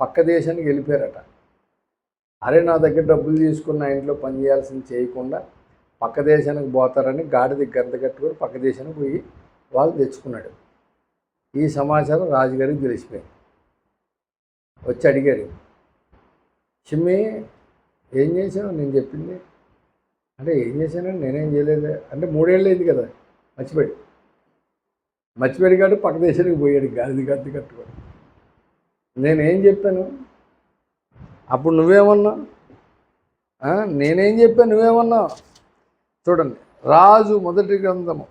పక్క దేశానికి వెళ్ళిపోయారట. అరే నా దగ్గర డబ్బులు తీసుకున్న ఇంట్లో పని చేయాల్సింది చేయకుండా పక్క దేశానికి పోతారని గాడిద గంత కట్టుకొని పక్క దేశానికి పోయి వాళ్ళు తెచ్చుకున్నాడు. ఈ సమాచారం రాజుగారికి తెలిసిపోయింది. వచ్చి అడిగాడు, షిమ్మి ఏం చేశాను నేను చెప్పింది అంటే, ఏం చేశానని నేనేం చేయలేదు అంటే, 3 ఏళ్ళు అయింది కదా మర్చిపోయాడు కాబట్టి పక్క దేశానికి పోయాడు గాడిద గంత కట్టుకొని. నేనేం చెప్పాను అప్పుడు నువ్వేమన్నావు, నేనేం చెప్పాను నువ్వేమన్నావు. చూడండి, రాజు మొదటి గ్రంథము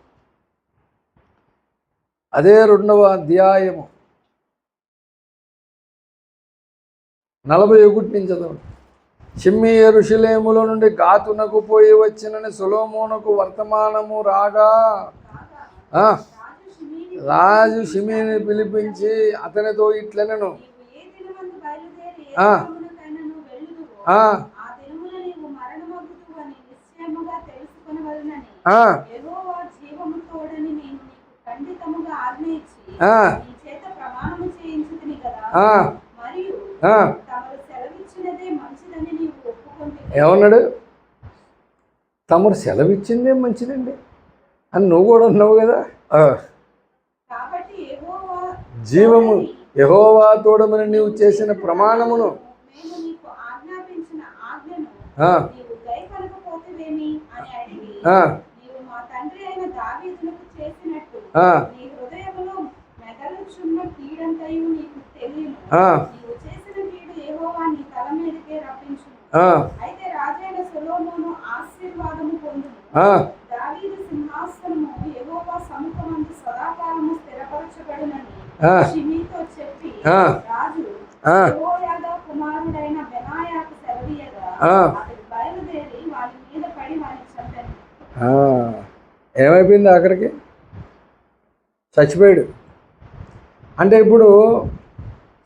అదే 2వ అధ్యాయము 41 నుంచి చదవండి. షిమ్మి యెరూషలేములో నుండి గాతునకు పోయి వచ్చినని సొలొమోనుకు వర్తమానము రాగా రాజు షిమ్మిని పిలిపించి అతనితో ఇట్లనెను, ఏమన్నాడు, తమరు సెలవిచ్చిందే మంచిదండి అని నువ్వు కూడా అన్నావు కదా. జీవము యెహోవా తోడమని నీవు చేసిన ప్రమాణమును ఏమైపోయింది, ఆఖరికి చచ్చిపోయాడు. అంటే ఇప్పుడు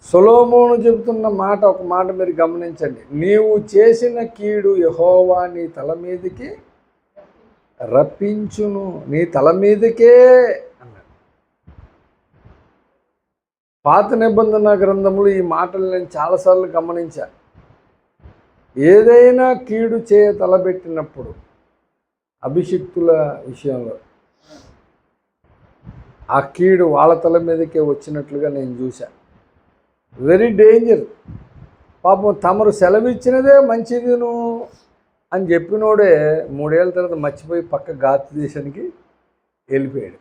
సొలొమోను చెబుతున్న మాట, ఒక మాట మీరు గమనించండి, నీవు చేసిన కీడు యెహోవా నీ తల మీదకి రప్పించును, నీ తల మీదకే అన్నాడు. పాత నిబంధన గ్రంథములు ఈ మాటలు నేను చాలాసార్లు గమనించాను. ఏదైనా కీడు చేయ తలబెట్టినప్పుడు అభిషిక్తుల విషయంలో ఆ కీడు వాళ్ళ తల మీదకే వచ్చినట్లుగా నేను చూశాను. Very danger. పాపం తమరు సెలవిచ్చినదే మంచిదిను అని చెప్పినోడే 3 ఏళ్ళ తర్వాత మర్చిపోయి పక్క గాతు దేశానికి వెళ్ళిపోయాడు.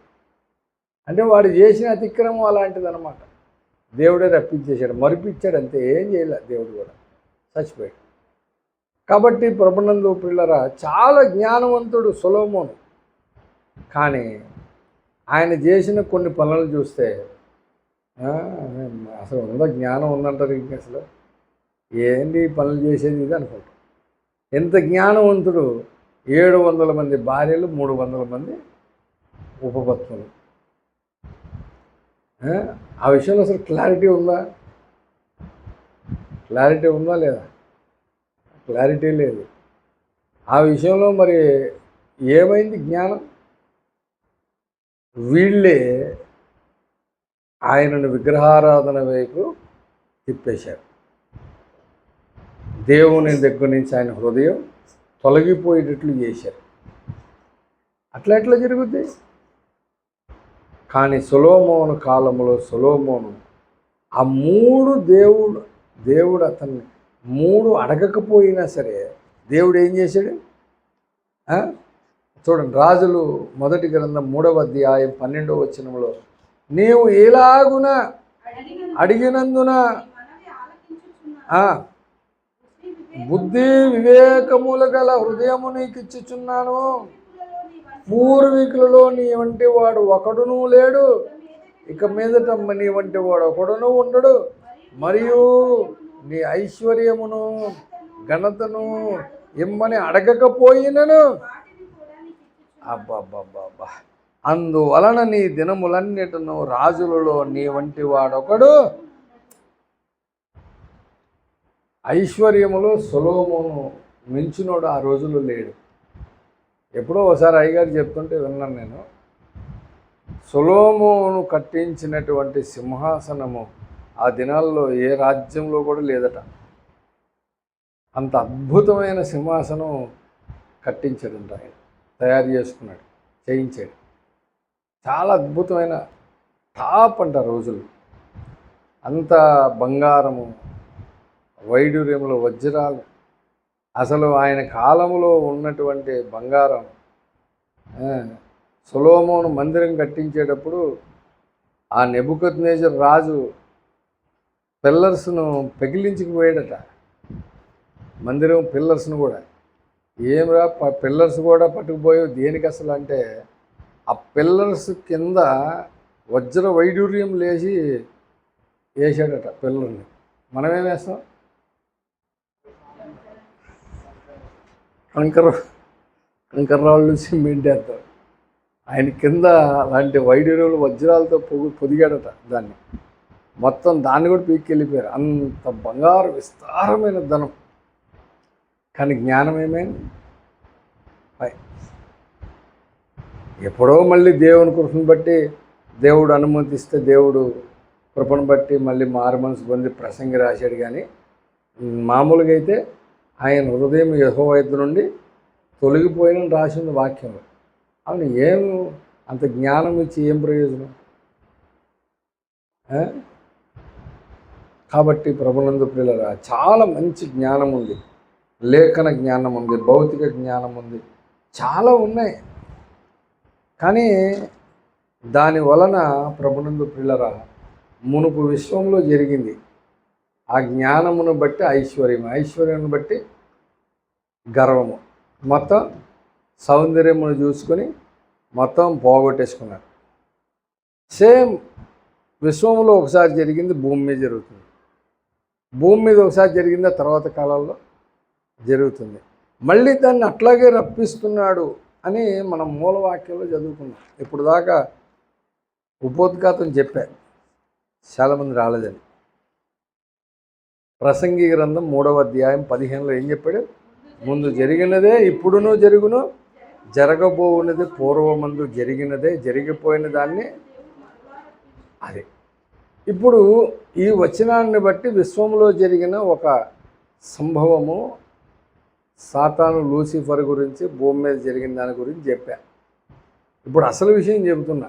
అంటే వాడు చేసిన అతిక్రమం అలాంటిదన్నమాట. దేవుడే రప్పించేశాడు, మరిపించాడు, అంతే, ఏం చేయలే. దేవుడు కూడా చచ్చిపోయాడు. కాబట్టి ప్రభునందు పిల్లరా, చాలా జ్ఞానవంతుడు సొలొమోను. కానీ ఆయన చేసిన కొన్ని పనులు చూస్తే అసలు ఉందా, జ్ఞానం ఉందంటారు ఇంక, అసలు ఏంటి పనులు చేసేది ఇది అనుకుంటాం. ఎంత జ్ఞానవంతుడు, 700 మంది భార్యలు, 300 మంది ఉపపత్నులు. ఆ విషయంలో అసలు క్లారిటీ ఉందా లేదా? క్లారిటీ లేదు. ఆ విషయంలో మరి ఏమైంది జ్ఞానం? వీళ్ళే ఆయనను విగ్రహారాధన వైపు తిప్పేశారు. దేవుని దగ్గర నుంచి ఆయన హృదయం తొలగిపోయేటట్లు చేశారు. అట్లా ఎట్లా జరుగుద్ది? కానీ సొలొమోను కాలంలో సొలొమోను ఆ దేవుడు అతన్ని 3 అడగకపోయినా సరే దేవుడు ఏం చేశాడు? చూడండి, రాజులు మొదటి గ్రంథం 3వ అధ్యాయం 12వ వచనంలో, నీవు ఎలాగున అడిగినందున బుద్ధి వివేకములు గల హృదయము నీకు ఇచ్చుచున్నాను. పూర్వీకులలో నీ వంటి వాడు ఒకడును లేడు, ఇక మీదట నీ వంటి వాడు ఒకడును ఉండడు. మరియు నీ ఐశ్వర్యమును ఘనతను ఇమ్మని అడగకపోయినను అబ్బా అందువలన నీ దినములన్నిటిను రాజులలో నీ వంటి వాడొకడు. ఐశ్వర్యములో సొలొమోను మించినోడు ఆ రోజుల్లో లేడు. ఎప్పుడో ఒకసారి అయ్యగారు చెప్తుంటే విన్నాను నేను, సొలొమోను కట్టించినటువంటి సింహాసనము ఆ దినాల్లో ఏ రాజ్యంలో కూడా లేదట. అంత అద్భుతమైన సింహాసనం కట్టించాడంట ఆయన, తయారు చేసుకున్నాడు, చేయించాడు. చాలా అద్భుతమైన టాప్ అంట రోజులు. అంత బంగారము, వైడూర్యములు, వజ్రాలు, అసలు ఆయన కాలంలో ఉన్నటువంటి బంగారం. సొలొమోను మందిరం కట్టించేటప్పుడు ఆ నెబుకద్నెజర్ రాజు పిల్లర్స్ను పెగిలించుకుపోయాడట. మందిరం పిల్లర్స్ను కూడా. ఏమిరా పిల్లర్స్ కూడా పట్టుకుపోయావు దేనికి అసలు అంటే, ఆ పిల్లర్స్ కింద వజ్ర వైడూర్యం లేచి వేసాడట పిల్లర్ని. మనమేం వేస్తాం? కంకర్రాళ్ళు సిమెంట్ వేస్తాం. ఆయన కింద అలాంటి వైడూర్యాలు వజ్రాలతో పొదిగాడట దాన్ని. మొత్తం దాన్ని కూడా పీక్కెళ్ళిపోయారు. అంత బంగారు విస్తారమైన ధనం. కానీ జ్ఞానం ఏమైంది? ఎప్పుడో మళ్ళీ దేవుని కృపను బట్టి, దేవుడు అనుమతిస్తే, దేవుడు కృపను బట్టి మళ్ళీ మారు మనసు పొంది ప్రసంగి రాశాడు. కానీ మామూలుగా అయితే ఆయన హృదయం యెహోవా యొద్ద నుండి తొలగిపోయిన రాసింది వాక్యంలో. అవును, ఏం అంత జ్ఞానం ఇచ్చి ఏం ప్రయోజనం? కాబట్టి ప్రభునందు ప్రియులారా, చాలా మంచి జ్ఞానం ఉంది, లేఖన జ్ఞానం ఉంది, భౌతిక జ్ఞానం ఉంది, చాలా ఉన్నాయి. కానీ దాని వలన ప్రభునందు ప్రియులారా, మునుపు విశ్వంలో జరిగింది ఆ జ్ఞానమును బట్టి ఐశ్వర్యం, ఐశ్వర్యాన్ని బట్టి గర్వము, మొత్తం సౌందర్యమును చూసుకొని మొత్తం పోగొట్టేసుకున్నారు. సేమ్ విశ్వంలో ఒకసారి జరిగింది భూమి మీద జరుగుతుంది, భూమి మీద ఒకసారి జరిగింది ఆ తర్వాత కాలాల్లో జరుగుతుంది. మళ్ళీ దాన్ని అట్లాగే రప్పిస్తున్నాడు అని మనం మూలవాక్యంలో చదువుకున్నాం. ఇప్పుడు దాకా ఉపోద్ఘాతం చెప్పారు, చాలామంది రాలేదని. ప్రసంగి గ్రంథం 3వ అధ్యాయం 15లో ఏం చెప్పాడు? ముందు జరిగినదే ఇప్పుడునూ జరుగును, జరగబోవున్నది పూర్వమందు జరిగినదే, జరిగిపోయిన దాన్ని అదే. ఇప్పుడు ఈ వచనాన్ని బట్టి విశ్వంలో జరిగిన ఒక సంభవము, సాతాను లూసిఫర్ గురించి, భూమి మీద జరిగిన దాని గురించి చెప్పాను. ఇప్పుడు అసలు విషయం చెబుతున్నా.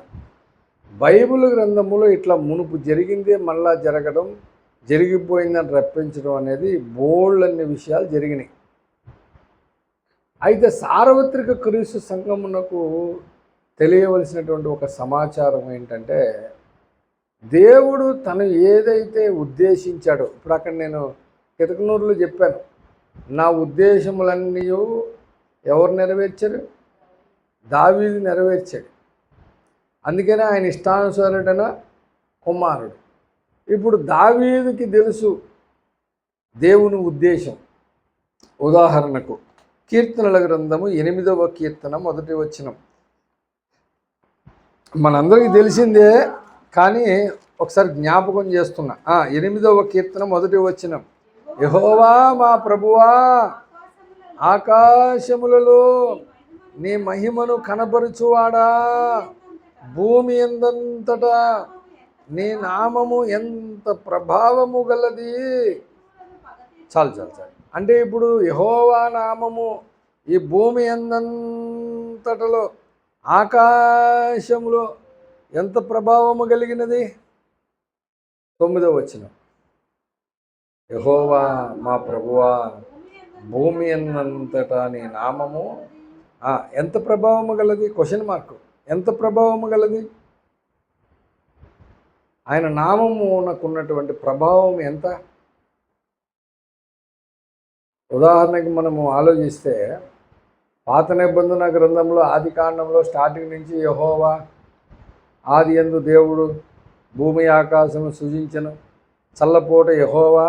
బైబిల్ గ్రంథములో ఇట్లా మునుపు జరిగిందే మళ్ళా జరగడం, జరిగిపోయిందని రప్పించడం అనేది బోల్డన్ని విషయాలు జరిగినాయి. అయితే సార్వత్రిక క్రీస్తు సంఘమునకు తెలియవలసినటువంటి ఒక సమాచారం ఏంటంటే, దేవుడు తను ఏదైతే ఉద్దేశించాడో, ఇప్పుడు అక్కడ నేను కితకనూరులో చెప్పాను, నా ఉద్దేశములన్నీ ఎవరు నెరవేర్చారు? దావీదు నెరవేర్చాడు. అందుకనే ఆయన ఇష్టానుసారుడైన కుమారుడు. ఇప్పుడు దావీదుకి తెలుసు దేవుని ఉద్దేశం. ఉదాహరణకు కీర్తనల గ్రంథము 8వ కీర్తన 1వ వచనం మనందరికీ తెలిసిందే, కానీ ఒకసారి జ్ఞాపకం చేస్తున్నా. 8వ కీర్తన 1వ వచనం, యెహోవా మా ప్రభువా, ఆకాశములలో నీ మహిమను కనపరుచువాడా, భూమి ఎందంతటా నీ నామము ఎంత ప్రభావము గలది. చాలు. అంటే ఇప్పుడు యెహోవా నామము ఈ భూమి ఎందంతటలో ఆకాశములో ఎంత ప్రభావము కలిగినది. 9వ వచనం, యెహోవా మా ప్రభువా భూమి ఎందంతటా నీ నామము ఎంత ప్రభావము గలది. Question mark. ఎంత ప్రభావము గలది. ఆయన నామము నాకున్నటువంటి ప్రభావం ఎంత. ఉదాహరణకి మనము ఆలోచిస్తే పాత నిబంధన గ్రంథంలో ఆది కాండంలో స్టార్టింగ్ నుంచి యెహోవా ఆది యందు దేవుడు భూమి ఆకాశము సృజించెను, చల్లపూట యెహోవా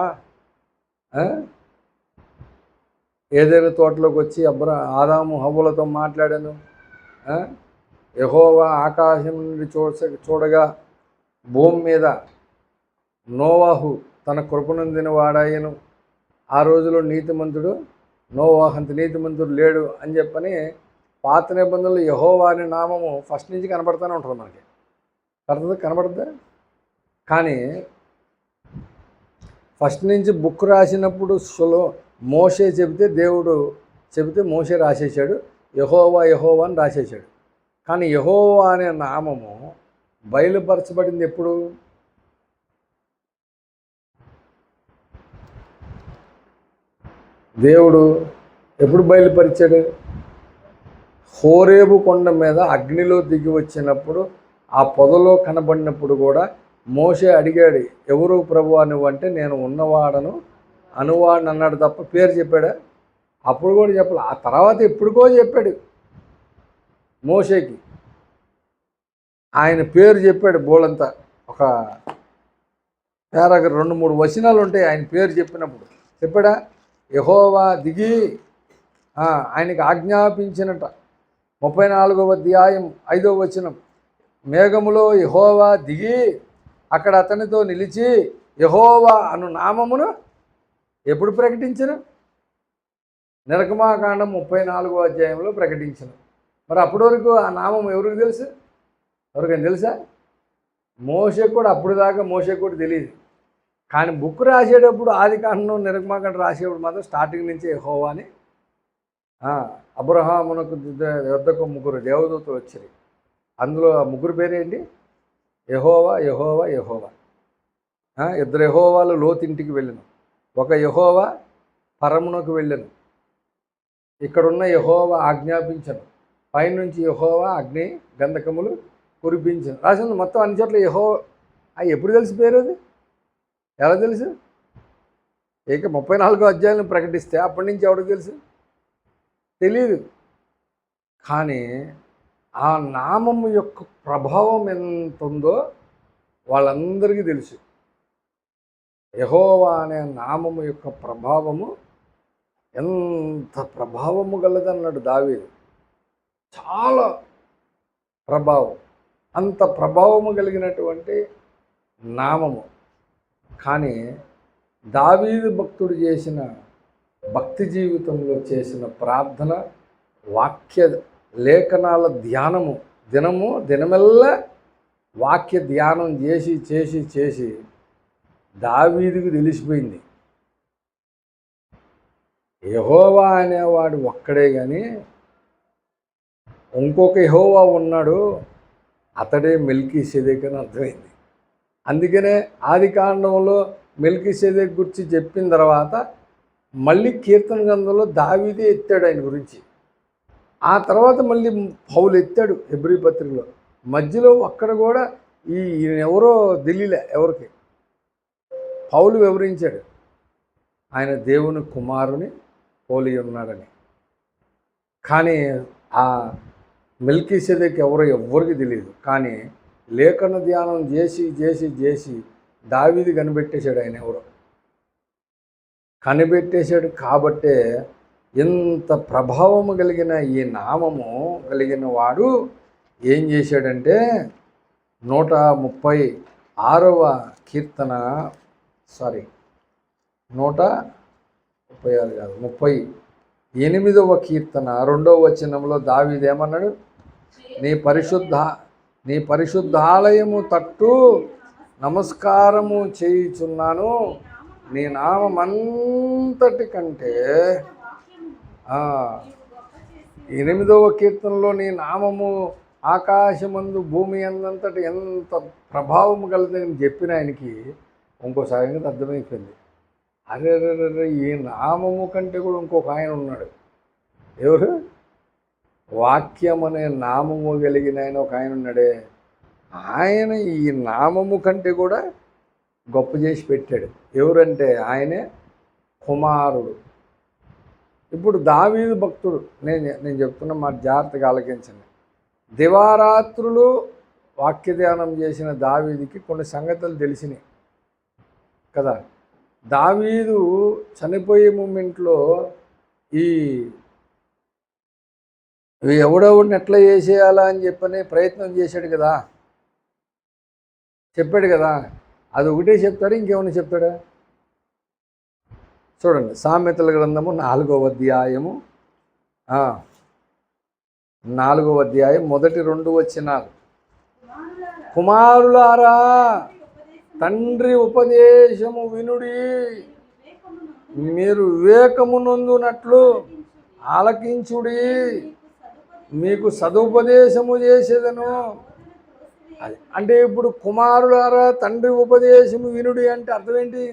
ఏదైనా తోటలోకి వచ్చి ఆదాము హవ్వలతో మాట్లాడాను. యెహోవా ఆకాశం నుండి చూడగా భూమి మీద నోవాహు తన కృపనొందిన వాడాయను. ఆ రోజులో నీతిమంతుడు నోవాహు అంత నీతిమంతుడు లేడు అని చెప్పని పాత నిబంధనలు యెహోవా అనే నామము ఫస్ట్ నుంచి కనబడుతూనే ఉంటుంది మనకి. కనబడుతుందా? కానీ ఫస్ట్ నుంచి బుక్ రాసినప్పుడు మోషే చెబితే మోషే రాసేసాడు, యెహోవా యెహోవా అని రాసేసాడు. కానీ యెహోవా అనే నామము బయలుపరచబడింది ఎప్పుడు? దేవుడు ఎప్పుడు బయలుపరిచాడు? హోరేబు కొండ మీద అగ్నిలో దిగి వచ్చినప్పుడు ఆ పొదలో కనబడినప్పుడు కూడా మోషే అడిగాడు, ఎవరు ప్రభువా నువ్వు అంటే నేను ఉన్నవాడను అనువాడని అన్నాడు తప్ప పేరు చెప్పాడా? అప్పుడు కూడా చెప్పాలి. ఆ తర్వాత ఎప్పుడుకో చెప్పాడు మోషేకి. ఆయన పేరు చెప్పాడు బోలంతా. ఒక పేరాగ్రాఫ్ 2-3 వచనాలు ఉంటాయి ఆయన పేరు చెప్పినప్పుడు. చెప్పాడా? యెహోవా దిగి ఆయనకి ఆజ్ఞాపించినట. 34వ అధ్యాయం 5వ వచనం, మేఘములో యెహోవా దిగి అక్కడ అతనితో నిలిచి యెహోవా అను నామమును ఎప్పుడు ప్రకటించను? నిర్గమాకాండం 34వ అధ్యాయంలో ప్రకటించను. మరి అప్పటి వరకు ఆ నామం ఎవరికి తెలుసు? ఎవరికైనా తెలుసా? మోషే కూడా అప్పుడు దాకా మోషే కూడా తెలియదు. కానీ బుక్ రాసేటప్పుడు ఆది కాండం నిర్గమాకాండం రాసేటప్పుడు మాత్రం స్టార్టింగ్ నుంచి యెహోవా అని అబ్రహామునకు వద్దకు 3 దేవదూతలు వచ్చారు. అందులో ఆ 3 పేరేంటి? యెహోవా యెహోవా యెహోవా. 2 యెహోవాలు లోతింటికి వెళ్ళను, ఒక యెహోవా పరమునకు వెళ్ళను. ఇక్కడున్న యెహోవా ఆజ్ఞాపించను, పైనుంచి యెహోవా అగ్ని గంధకములు కురిపించను. రాసింది మొత్తం అన్ని చోట్ల యెహోవా. ఎప్పుడు తెలిసి పేరు అది? ఎలా తెలుసు? 34వ అధ్యాయాలను ప్రకటిస్తే అప్పటి నుంచి ఎవరికి తెలుసు? తెలియదు. కానీ ఆ నామము యొక్క ప్రభావం ఎంత ఉందో వాళ్ళందరికీ తెలుసు. యెహోవా అనే నామము యొక్క ప్రభావము ఎంత ప్రభావము గలదన్నాడు దావీదు. చాలా ప్రభావం, అంత ప్రభావము కలిగినటువంటి నామము. కానీ దావీదు భక్తుడు చేసిన భక్తి జీవితంలో చేసిన ప్రార్థన, వాక్య లేఖనాల ధ్యానము, దినమెల్లా వాక్య ధ్యానం చేసి చేసి చేసి దావీదుకు తెలిసిపోయింది యెహోవా అనేవాడు ఒక్కడే కానీ ఇంకొక యెహోవా ఉన్నాడు, అతడే మెల్కీసెదెకు అని అర్థమైంది. అందుకనే ఆది కాండంలో మెల్కీసెదెకు గురించి చెప్పిన తర్వాత మళ్ళీ కీర్తన గ్రంథంలో దావీదే ఎత్తాడు ఆయన గురించి. ఆ తర్వాత మళ్ళీ పౌలు ఎత్తాడు హెబ్రీ పత్రికలో. మధ్యలో అక్కడ కూడా ఈయన ఎవరో తెలియలే ఎవరికి. పౌలు వివరించాడు ఆయన దేవుని కుమారుని పోలి ఉన్నాడని. కానీ ఆ మెల్కీసెదెకు ఎవ్వరికి తెలియదు. కానీ లేఖన ధ్యానం చేసి చేసి చేసి దావీదు కనిపెట్టేశాడు ఆయన ఎవరో. కనిపెట్టేశాడు కాబట్టే ఇంత ప్రభావము కలిగిన ఈ నామము కలిగిన వాడు ఏం చేశాడంటే 136వ కీర్తన 136 కాదు 38వ కీర్తన 2వ వచనంలో దావీదు ఏమన్నాడు? నీ పరిశుద్ధాలయము తట్టు నమస్కారము చేయుచున్నాను, నీ నామమంతటి కంటే 8వ కీర్తనలో నీ నామము ఆకాశమందు భూమి అందంతటి ఎంత ప్రభావం కలదని చెప్పిన ఆయనకి ఇంకో సంగతి అర్థమైపోయింది. అరే ఈ నామము కంటే కూడా ఇంకొక ఆయన ఉన్నాడు. ఎవరు? వాక్యం అనే నామము కలిగిన ఆయన ఒక ఆయన ఉన్నాడే, ఆయన ఈ నామము కంటే కూడా గొప్ప చేసి పెట్టాడు. ఎవరంటే ఆయనే కుమారుడు. ఇప్పుడు దావీదు భక్తుడు, నేను చెప్తున్న మాట జాగ్రత్తగా ఆలకించండి. దివారాత్రులు వాక్య ధ్యానం చేసిన దావీదుకి కొన్ని సంగతులు తెలిసినాయి కదా. దావీదు చనిపోయే మూమెంట్లో ఈ ఎవడెవడిని ఎట్లా చేసేయాలా అని చెప్పని ప్రయత్నం చేశాడు కదా, చెప్పాడు కదా. అది ఒకటే చెప్తాడు, ఇంకేమన్నా చెప్తాడా? చూడండి, సామెతల గ్రంథము 4వ అధ్యాయము 4వ అధ్యాయం మొదటి 2 వచనాలు. కుమారులారా, తండ్రి ఉపదేశము వినుడి, మీరు వివేకమునందునట్లు ఆలకించుడి, మీకు సదుపదేశము చేసేదను. అది అంటే ఇప్పుడు కుమారులారా తండ్రి ఉపదేశము వినుడి అంటే అర్థం ఏంటి?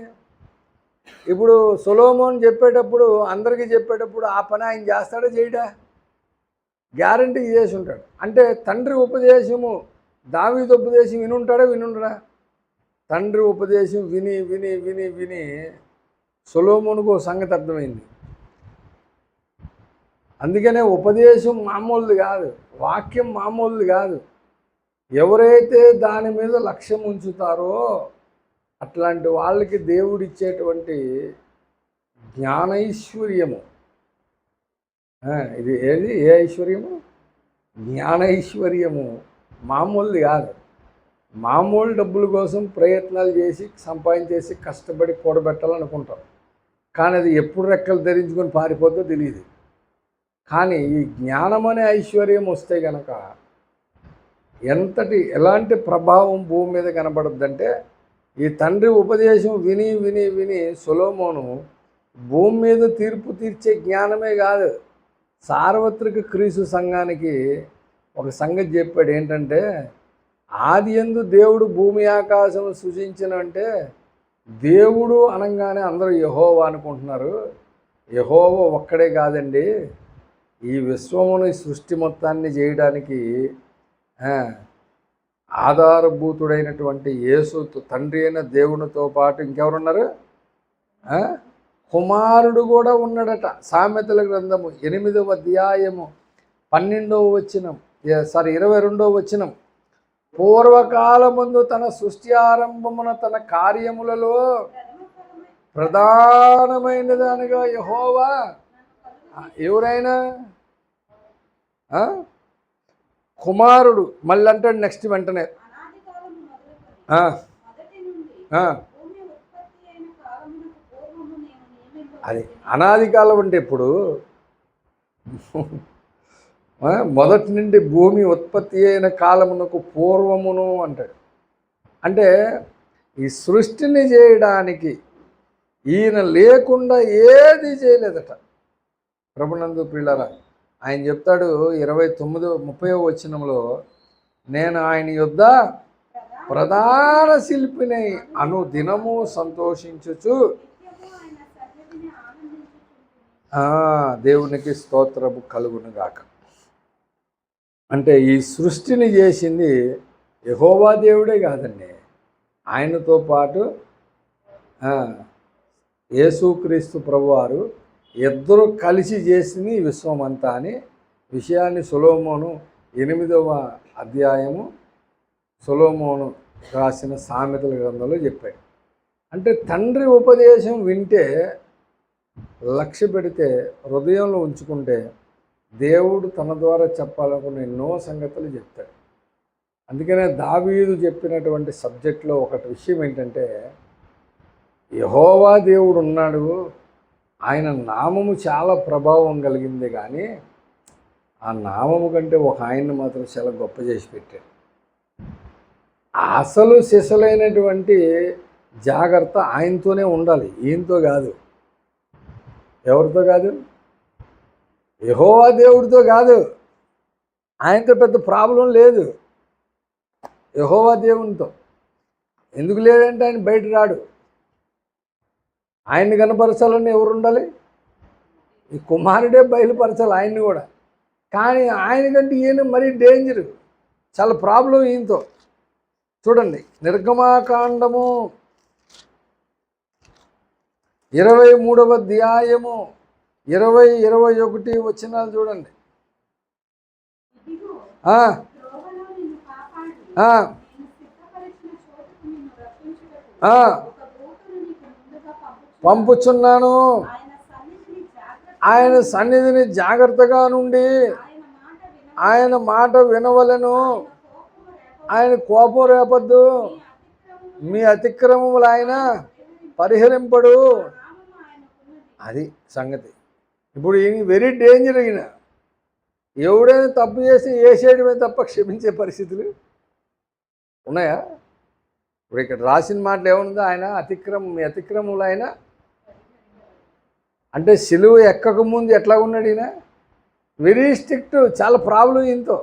ఇప్పుడు సొలొమోన్ చెప్పేటప్పుడు, అందరికీ చెప్పేటప్పుడు ఆ పని ఆయన చేస్తాడా చేయడా? గ్యారంటీ చేసి ఉంటాడు. అంటే తండ్రి ఉపదేశము, దావీదు ఉపదేశం వినుంటాడా? తండ్రి ఉపదేశం విని విని విని విని సొలొమోనుకు సంగతి అర్థమైంది. అందుకనే ఉపదేశం మామూలుది కాదు, వాక్యం మామూలుది కాదు. ఎవరైతే దాని మీద లక్ష్యం ఉంచుతారో అట్లాంటి వాళ్ళకి దేవుడిచ్చేటువంటి జ్ఞానైశ్వర్యము, ఇది ఏది? ఏ ఐశ్వర్యము? జ్ఞానైశ్వర్యము మామూలుది కాదు. మామూలు డబ్బుల కోసం ప్రయత్నాలు చేసి సంపాదించేసి కష్టపడి కూడబెట్టాలనుకుంటాం, కానీ అది ఎప్పుడు రెక్కలు ధరించుకొని పారిపోద్దో తెలియదు. కానీ ఈ జ్ఞానం అనే ఐశ్వర్యం వస్తే గనక ఎలాంటి ప్రభావం భూమి మీద కనబడుద్దంటే, ఈ తండ్రి ఉపదేశం విని విని విని సొలొమోను భూమి మీద తీర్పు తీర్చే జ్ఞానమే కాదు, సార్వత్రిక క్రీస్తు సంఘానికి ఒక సంగతి చెప్పాడు. ఏంటంటే, ఆది యందు దేవుడు భూమి ఆకాశం సృజించినంటే, దేవుడు అనగానే అందరూ యెహోవా అనుకుంటున్నారు. యెహోవా ఒక్కడే కాదండి, ఈ విశ్వమును సృష్టి మొత్తాన్ని చేయడానికి ఆధారభూతుడైనటువంటి యేసు తండ్రి అయిన దేవునితో పాటు ఇంకెవరున్నారు? కుమారుడు కూడా ఉన్నాడట. సామెతల గ్రంథము 8వ అధ్యాయము 12వ వచనం, 22వ వచనం. పూర్వకాలమందు తన సృష్టి ఆరంభమున తన కార్యములలో ప్రధానమైన దానిగా యెహోవా, ఎవరైనా కుమారుడు మళ్ళీ అంటాడు నెక్స్ట్ వెంటనే, అది అనాది కాలం అంటే ఇప్పుడు మొదటి నుండి భూమి ఉత్పత్తి అయిన కాలమునకు పూర్వమును అంటాడు. అంటే ఈ సృష్టిని చేయడానికి ఈయన లేకుండా ఏది చేయలేదట. ప్రభునందు ప్రియులారా, ఆయన చెప్తాడు 30వ వచనంలో, నేను ఆయన యొద్ద ప్రధాన శిల్పినై అనుదినము సంతోషించుచు, దేవునికి స్తోత్రము కలుగునుగాక. అంటే ఈ సృష్టిని చేసింది యెహోవా దేవుడే కాదండి, ఆయనతో పాటు యేసుక్రీస్తు ప్రభువారు ఇద్దరు కలిసి చేసింది విశ్వం అంతా అని విషయాన్ని సొలొమోను 8వ అధ్యాయము సొలొమోను రాసిన సామెతల గ్రంథంలో చెప్పాడు. అంటే తండ్రి ఉపదేశం వింటే, లక్ష్య పెడితే, హృదయంలో ఉంచుకుంటే దేవుడు తన ద్వారా చెప్పాలనుకున్న ఎన్నో సంగతులు చెప్తాడు. అందుకనే దావీదు చెప్పినటువంటి సబ్జెక్ట్లో ఒకటి విషయం ఏంటంటే, యెహోవా దేవుడు ఉన్నాడు, ఆయన నామము చాలా ప్రభావం కలిగింది, కానీ ఆ నామము కంటే ఒక ఆయన్ని మాత్రం చాలా గొప్ప చేసి పెట్టాడు. అసలు సిసలైనటువంటి జాగ్రత్త ఆయనతోనే ఉండాలి, ఈయనతో కాదు. ఎవరితో కాదు? యెహోవా దేవుడితో కాదు, ఆయనతో పెద్ద ప్రాబ్లం లేదు. యెహోవా దేవునితో ఎందుకు లేదంటే ఆయన బయట రాడు. ఆయన్ని కనపరచాలని ఎవరు ఉండాలి? ఈ కుమారుడే బయలుపరచాలి ఆయన్ని కూడా. కానీ ఆయనకంటే ఈయన మరీ డేంజరు, చాలా ప్రాబ్లం ఈయనతో. చూడండి, నిర్గమాకాండము 23వ అధ్యాయము 20-21 వచనాలు చూడండి. పంపుచున్నాను, ఆయన సన్నిధిని జాగ్రత్తగా నుండి ఆయన మాట వినవలెను. ఆయన కోపం రేపద్దు, మీ అతిక్రమములు ఆయన పరిహరింపడు. అది సంగతి. ఇప్పుడు ఈయన వెరీ డేంజర్. ఈయన ఎవడైనా తప్పు చేసి వేసేయడమే తప్ప క్షమించే పరిస్థితులు ఉన్నాయా? ఇప్పుడు ఇక్కడ రాసిన మాటలు ఏముందో, ఆయన మీ అతిక్రమములు ఆయన అంటే సిలువ ఎక్కక ముందు ఎట్లా ఉన్నాడు ఈయన? Very strict. చాలా ప్రాబ్లం ఈయనతో,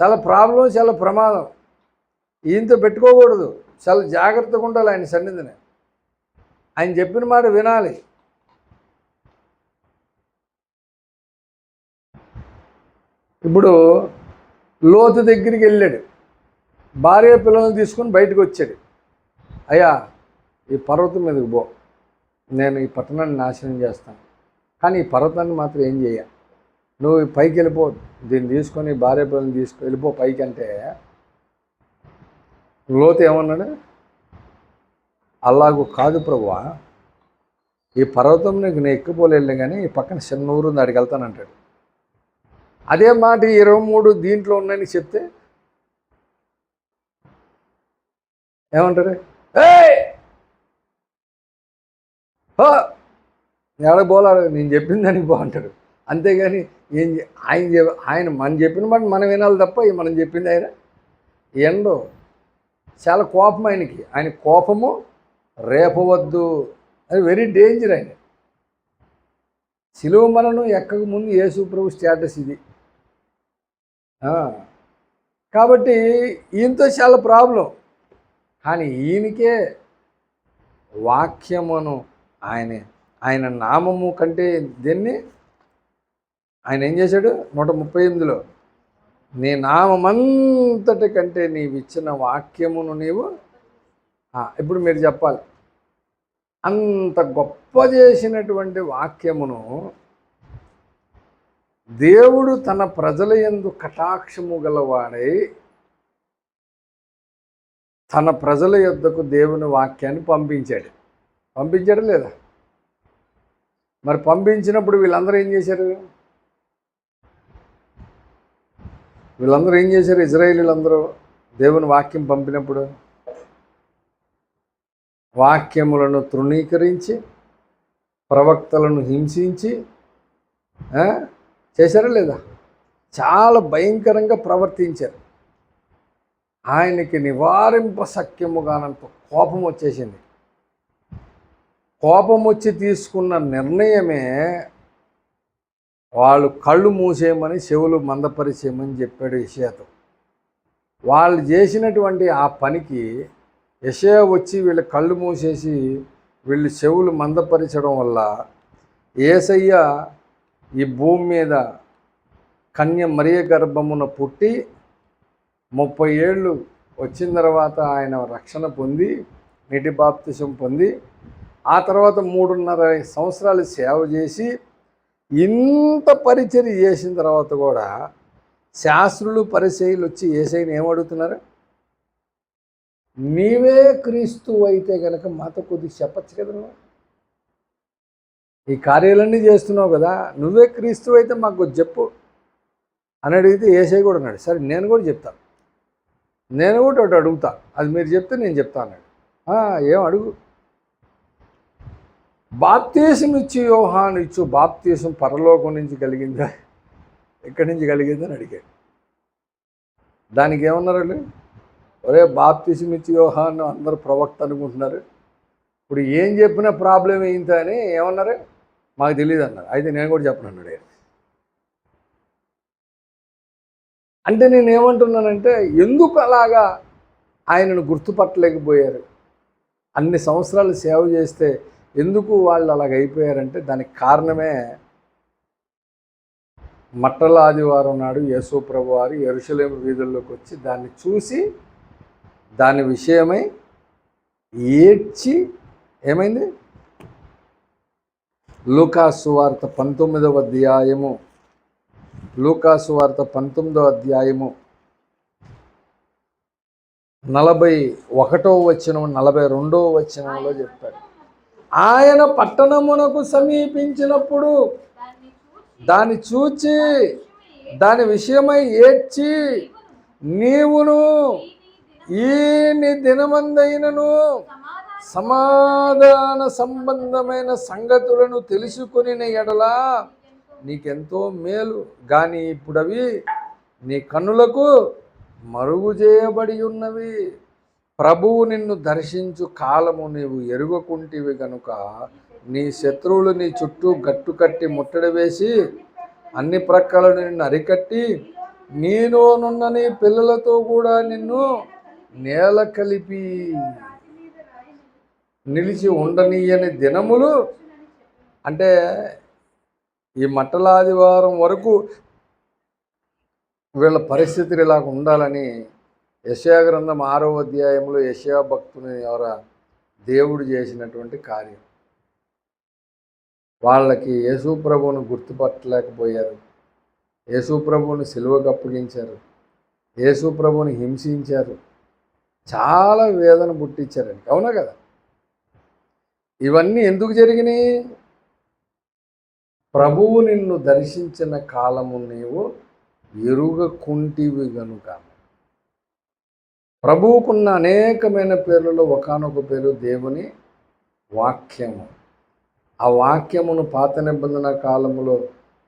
చాలా ప్రాబ్లం, చాలా ప్రమాదం. ఈయనతో పెట్టుకోకూడదు, చాలా జాగ్రత్తగా ఉండాలి ఆయన సన్నిధిని. ఆయన చెప్పిన మాట వినాలి. ఇప్పుడు లోతు దగ్గరికి వెళ్ళాడు, భార్య పిల్లల్ని తీసుకొని బయటకు వచ్చాడు. అయ్యా, ఈ పర్వతం మీదకి పో, నేను ఈ పట్టణాన్ని నాశనం చేస్తాను, కానీ ఈ పర్వతాన్ని మాత్రం ఏం చేయ, నువ్వు పైకి వెళ్ళిపో, దీన్ని తీసుకొని భార్య పిల్లల్ని వెళ్ళిపో పైకి అంటే, లోతు ఏమన్నాడు? అలాగూ కాదు ప్రభువా, ఈ పర్వతం నీకు నేను ఎక్కిపోలేను, కానీ ఈ పక్కన చిన్న ఊరు ఉంది, అడిగి వెళ్తానంటాడు. అదే మాట 23 దీంట్లో ఉన్నాయని చెప్తే ఏమంటారు? ఎక్కడ పోలాడు, నేను చెప్పిన దానికి బాగుంటాడు. అంతేగాని ఆయన మనం చెప్పిన మాట మనం వినాలి తప్ప మనం చెప్పింది ఆయన ఎండో. చాలా కోపం ఆయనకి. ఆయన కోపము రేపవద్దు, అది వెరీ డేంజర్. ఆయన శిలువ మరణం ఎక్కక ముందు యేసు ప్రభు స్టేటస్ ఇది. కాబట్టి ఈయనతో చాలా ప్రాబ్లం. కానీ ఈయనకే వాక్యమును ఆయన నామము కంటే దీన్ని ఆయన ఏం చేశాడు? 138లో నీ నామంతటి కంటే నీవు ఇచ్చిన వాక్యమును నీవు. ఇప్పుడు మీరు చెప్పాలి, అంత గొప్ప చేసినటువంటి వాక్యమును దేవుడు తన ప్రజల యందు కటాక్షము గలవాడై తన ప్రజల యొద్దకు దేవుని వాక్యాన్ని పంపించాడు లేదా? మరి పంపించినప్పుడు వీళ్ళందరూ ఏం చేశారు? ఇజ్రాయేలీలందరూ దేవుని వాక్యం పంపినప్పుడు వాక్యములను తృణీకరించి ప్రవక్తలను హింసించి చేశారా లేదా? చాలా భయంకరంగా ప్రవర్తించారు. ఆయనకి నివారింపశక్యముగానంత కోపం వచ్చేసింది. కోపం వచ్చి తీసుకున్న నిర్ణయమే వాళ్ళు కళ్ళు మూసేయమని, చెవులు మందపరిచేయమని చెప్పాడు యెషయాతో. వాళ్ళు చేసినటువంటి ఆ పనికి యెషయా వచ్చి వీళ్ళ కళ్ళు మూసేసి వీళ్ళు చెవులు మందపరచడం వల్ల యేసయ్య ఈ భూమి మీద కన్య మరియ గర్భమున పుట్టి 30 ఏళ్ళు వచ్చిన తర్వాత ఆయన రక్షణ పొంది నీటి బాప్తిసం పొంది ఆ తర్వాత 3.5 సంవత్సరాలు సేవ చేసి ఇంత పరిచర్య చేసిన తర్వాత కూడా శాస్త్రులు పరిసయ్యులు వచ్చి యేసయ్యని ఏమడుగుతున్నారు? నీవే క్రీస్తు అయితే కనుక మాతో కొద్దిగా చెప్పచ్చు కదా, నువ్వు ఈ కార్యాలన్నీ చేస్తున్నావు కదా, నువ్వే క్రీస్తు అయితే మాకు చెప్పు అని అడిగితే యేసయ్య కూడా అన్నాడు, సరే నేను కూడా చెప్తాను, నేను కూడా ఒకటి అడుగుతా, అది మీరు చెప్తే నేను చెప్తా అన్నాడు. ఏం అడుగు? బాప్తీసం ఇచ్చి యోహాను ఇచ్చు బాప్తీసం పరలోకం నుంచి కలిగిందా, ఎక్కడి నుంచి కలిగిందని అడిగాడు. దానికి ఏమన్నారు వాళ్ళు? ఒరే, బాప్తీసం ఇచ్చి యోహాను అందరూ ప్రవక్త అనుకుంటున్నారు, ఇప్పుడు ఏం చెప్పినా ప్రాబ్లం ఏంటి అని ఏమన్నారు? మాకు తెలియదు అన్నారు. అయితే నేను కూడా చెప్పను అన్నాడు ఆయన. అంటే నేను ఏమంటున్నానంటే, ఎందుకు అలాగా ఆయనను గుర్తుపట్టలేకపోయారు? అన్ని సంవత్సరాలు సేవ చేస్తే ఎందుకు వాళ్ళు అలాగ అయిపోయారంటే దానికి కారణమే మట్టల ఆదివారం నాడు యేసు ప్రభు వారు యెరూషలేము వీధుల్లోకి వచ్చి దాన్ని చూసి దాని విషయమై ఏడ్చి ఏమైంది? లూకాసు సువార్త 19వ అధ్యాయము, లూకాసు వార్త 19వ అధ్యాయము 41వ వచనం 42వ వచనంలో చెప్తాడు. ఆయన పట్టణమునకు సమీపించినప్పుడు దాన్ని చూచి దాని విషయమై ఏడ్చి, నీవును ఈ నీ దినమందైనను సమాధాన సంబంధమైన సంగతులను తెలుసుకొని ఎడలా నీకెంతో మేలు, కానీ ఇప్పుడు అవి నీ కన్నులకు మరుగు చేయబడి ఉన్నవి. ప్రభువు నిన్ను దర్శించు కాలము నీవు ఎరుగకుంటివి గనుక నీ శత్రువులు నీ చుట్టూ గట్టు కట్టి ముట్టడి వేసి అన్ని ప్రక్కలను నిన్ను అరికట్టి నీలోనున్న నీ పిల్లలతో కూడా నిన్ను నేల కలిపి నిలిచి ఉండనీయని దినములు. అంటే ఈ మట్టల ఆదివారం వరకు వీళ్ళ పరిస్థితులు ఇలాగ ఉండాలని యెషయా గ్రంథం 6వ అధ్యాయంలో యెషయా భక్తుని ఎవర దేవుడు చేసినటువంటి కార్యం. వాళ్ళకి యేసు ప్రభువును గుర్తుపట్టలేకపోయారు, యేసు ప్రభువును సిలువకు అప్పగించారు, యేసు ప్రభువుని హింసించారు, చాలా వేదన పుట్టించారండి. అవునా కదా? ఇవన్నీ ఎందుకు జరిగినాయి? ప్రభువు నిన్ను దర్శించిన కాలము నీవు ఎరుగకుంటివి గనుక. ప్రభువుకున్న అనేకమైన పేర్లలో ఒకానొక పేరు దేవుని వాక్యము. ఆ వాక్యమును పాత నిబంధన కాలములో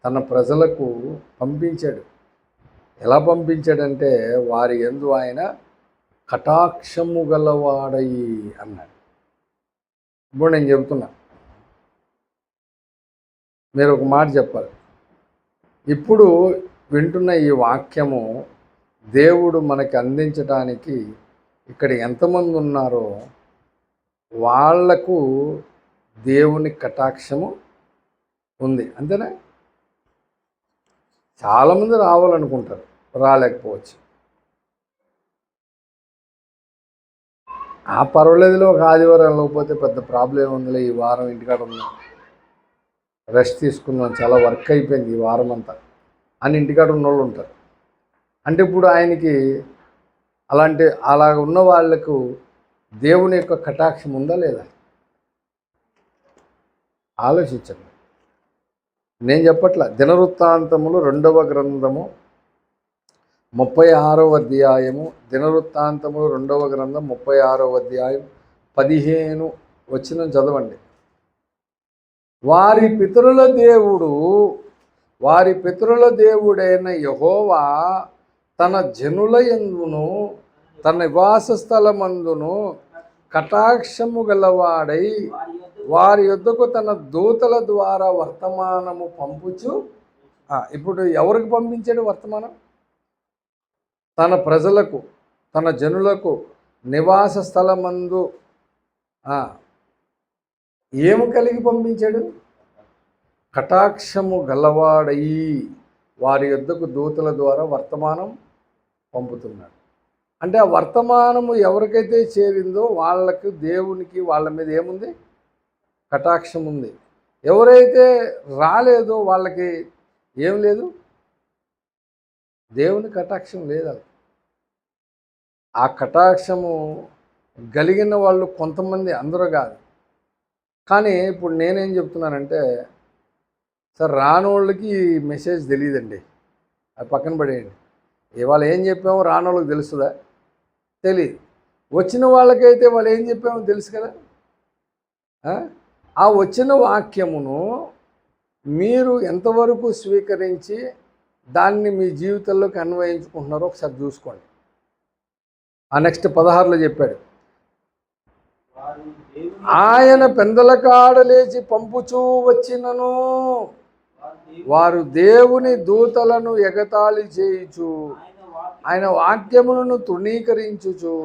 తన ప్రజలకు పంపించాడు. ఎలా పంపించాడంటే, వారి యందు ఆయన కటాక్షము గలవాడై అన్నాడు. ఇప్పుడు నేను చెబుతున్నా, మీరు ఒక మాట చెప్పాలి. ఇప్పుడు వింటున్న ఈ వాక్యము దేవుడు మనకి అందించడానికి ఇక్కడ ఎంతమంది ఉన్నారో వాళ్లకు దేవుని కటాక్షము ఉంది, అంతేనా? చాలామంది రావాలనుకుంటారు, రాలేకపోవచ్చు. ఆ పర్వాలేదులో ఒక ఆదివారం లేకపోతే పెద్ద ప్రాబ్లం ఉందిలే, ఈ వారం ఇంటికాడ ఉన్నాం, రెస్ట్ తీసుకుందాం, చాలా వర్క్ అయిపోయింది ఈ వారం అంతా అని ఇంటికాడ ఉన్నోళ్ళు ఉంటారు. అంటే ఇప్పుడు ఆయనకి అలాగ ఉన్న వాళ్లకు దేవుని యొక్క కటాక్షం ఉందా లేదా? ఆలోచించండి. నేను చెప్పట్ల. దినవృత్తాంతములు 2వ గ్రంథము 36వ అధ్యాయము, దినవృత్తాంతములు 2వ గ్రంథం 36వ అధ్యాయం 15 వచనం చదవండి. వారి పితరుల దేవుడైన యెహోవా తన జనుల యందును తన నివాస స్థలమందును కటాక్షము గలవాడై వారి యొద్దకు తన దూతల ద్వారా వర్తమానము పంపుచు. ఇప్పుడు ఎవరికి పంపించాడు వర్తమానం? తన ప్రజలకు, తన జనులకు నివాస స్థలమందు ఏము కలిగి పంపించాడు? కటాక్షము గలవాడయి వారి యొద్దకు దూతల ద్వారా వర్తమానం పంపుతున్నాడు. అంటే ఆ వర్తమానము ఎవరికైతే చేరిందో వాళ్ళకు, దేవునికి వాళ్ళ మీద ఏముంది? కటాక్షం ఉంది. ఎవరైతే రాలేదో వాళ్ళకి ఏం లేదు? దేవుని కటాక్షం లేదు. ఆ కటాక్షము కలిగిన వాళ్ళు కొంతమంది, అందరూ కాదు. కానీ ఇప్పుడు నేనేం చెప్తున్నానంటే, సార్ రానోళ్ళకి మెసేజ్ తెలియదండి, అది పక్కన పడేయండి. ఇవాళ ఏం చెప్పామో రానోళ్ళకి తెలుస్తుందా? తెలియదు. వచ్చిన వాళ్ళకైతే వాళ్ళు ఏం చెప్పామో తెలుసు కదా. ఆ వచ్చిన వాక్యమును మీరు ఎంతవరకు స్వీకరించి దాన్ని మీ జీవితంలోకి అన్వయించుకుంటున్నారో ఒకసారి చూసుకోండి. ఆ నెక్స్ట్ 16లో చెప్పాడు, ఆయన పెందల కాడ లేచి పంపుచూ వచ్చినను వారు దేవుని దూతలను ఎగతాళి చేయుచు ఆయన వాక్యములను తృణీకరించుచు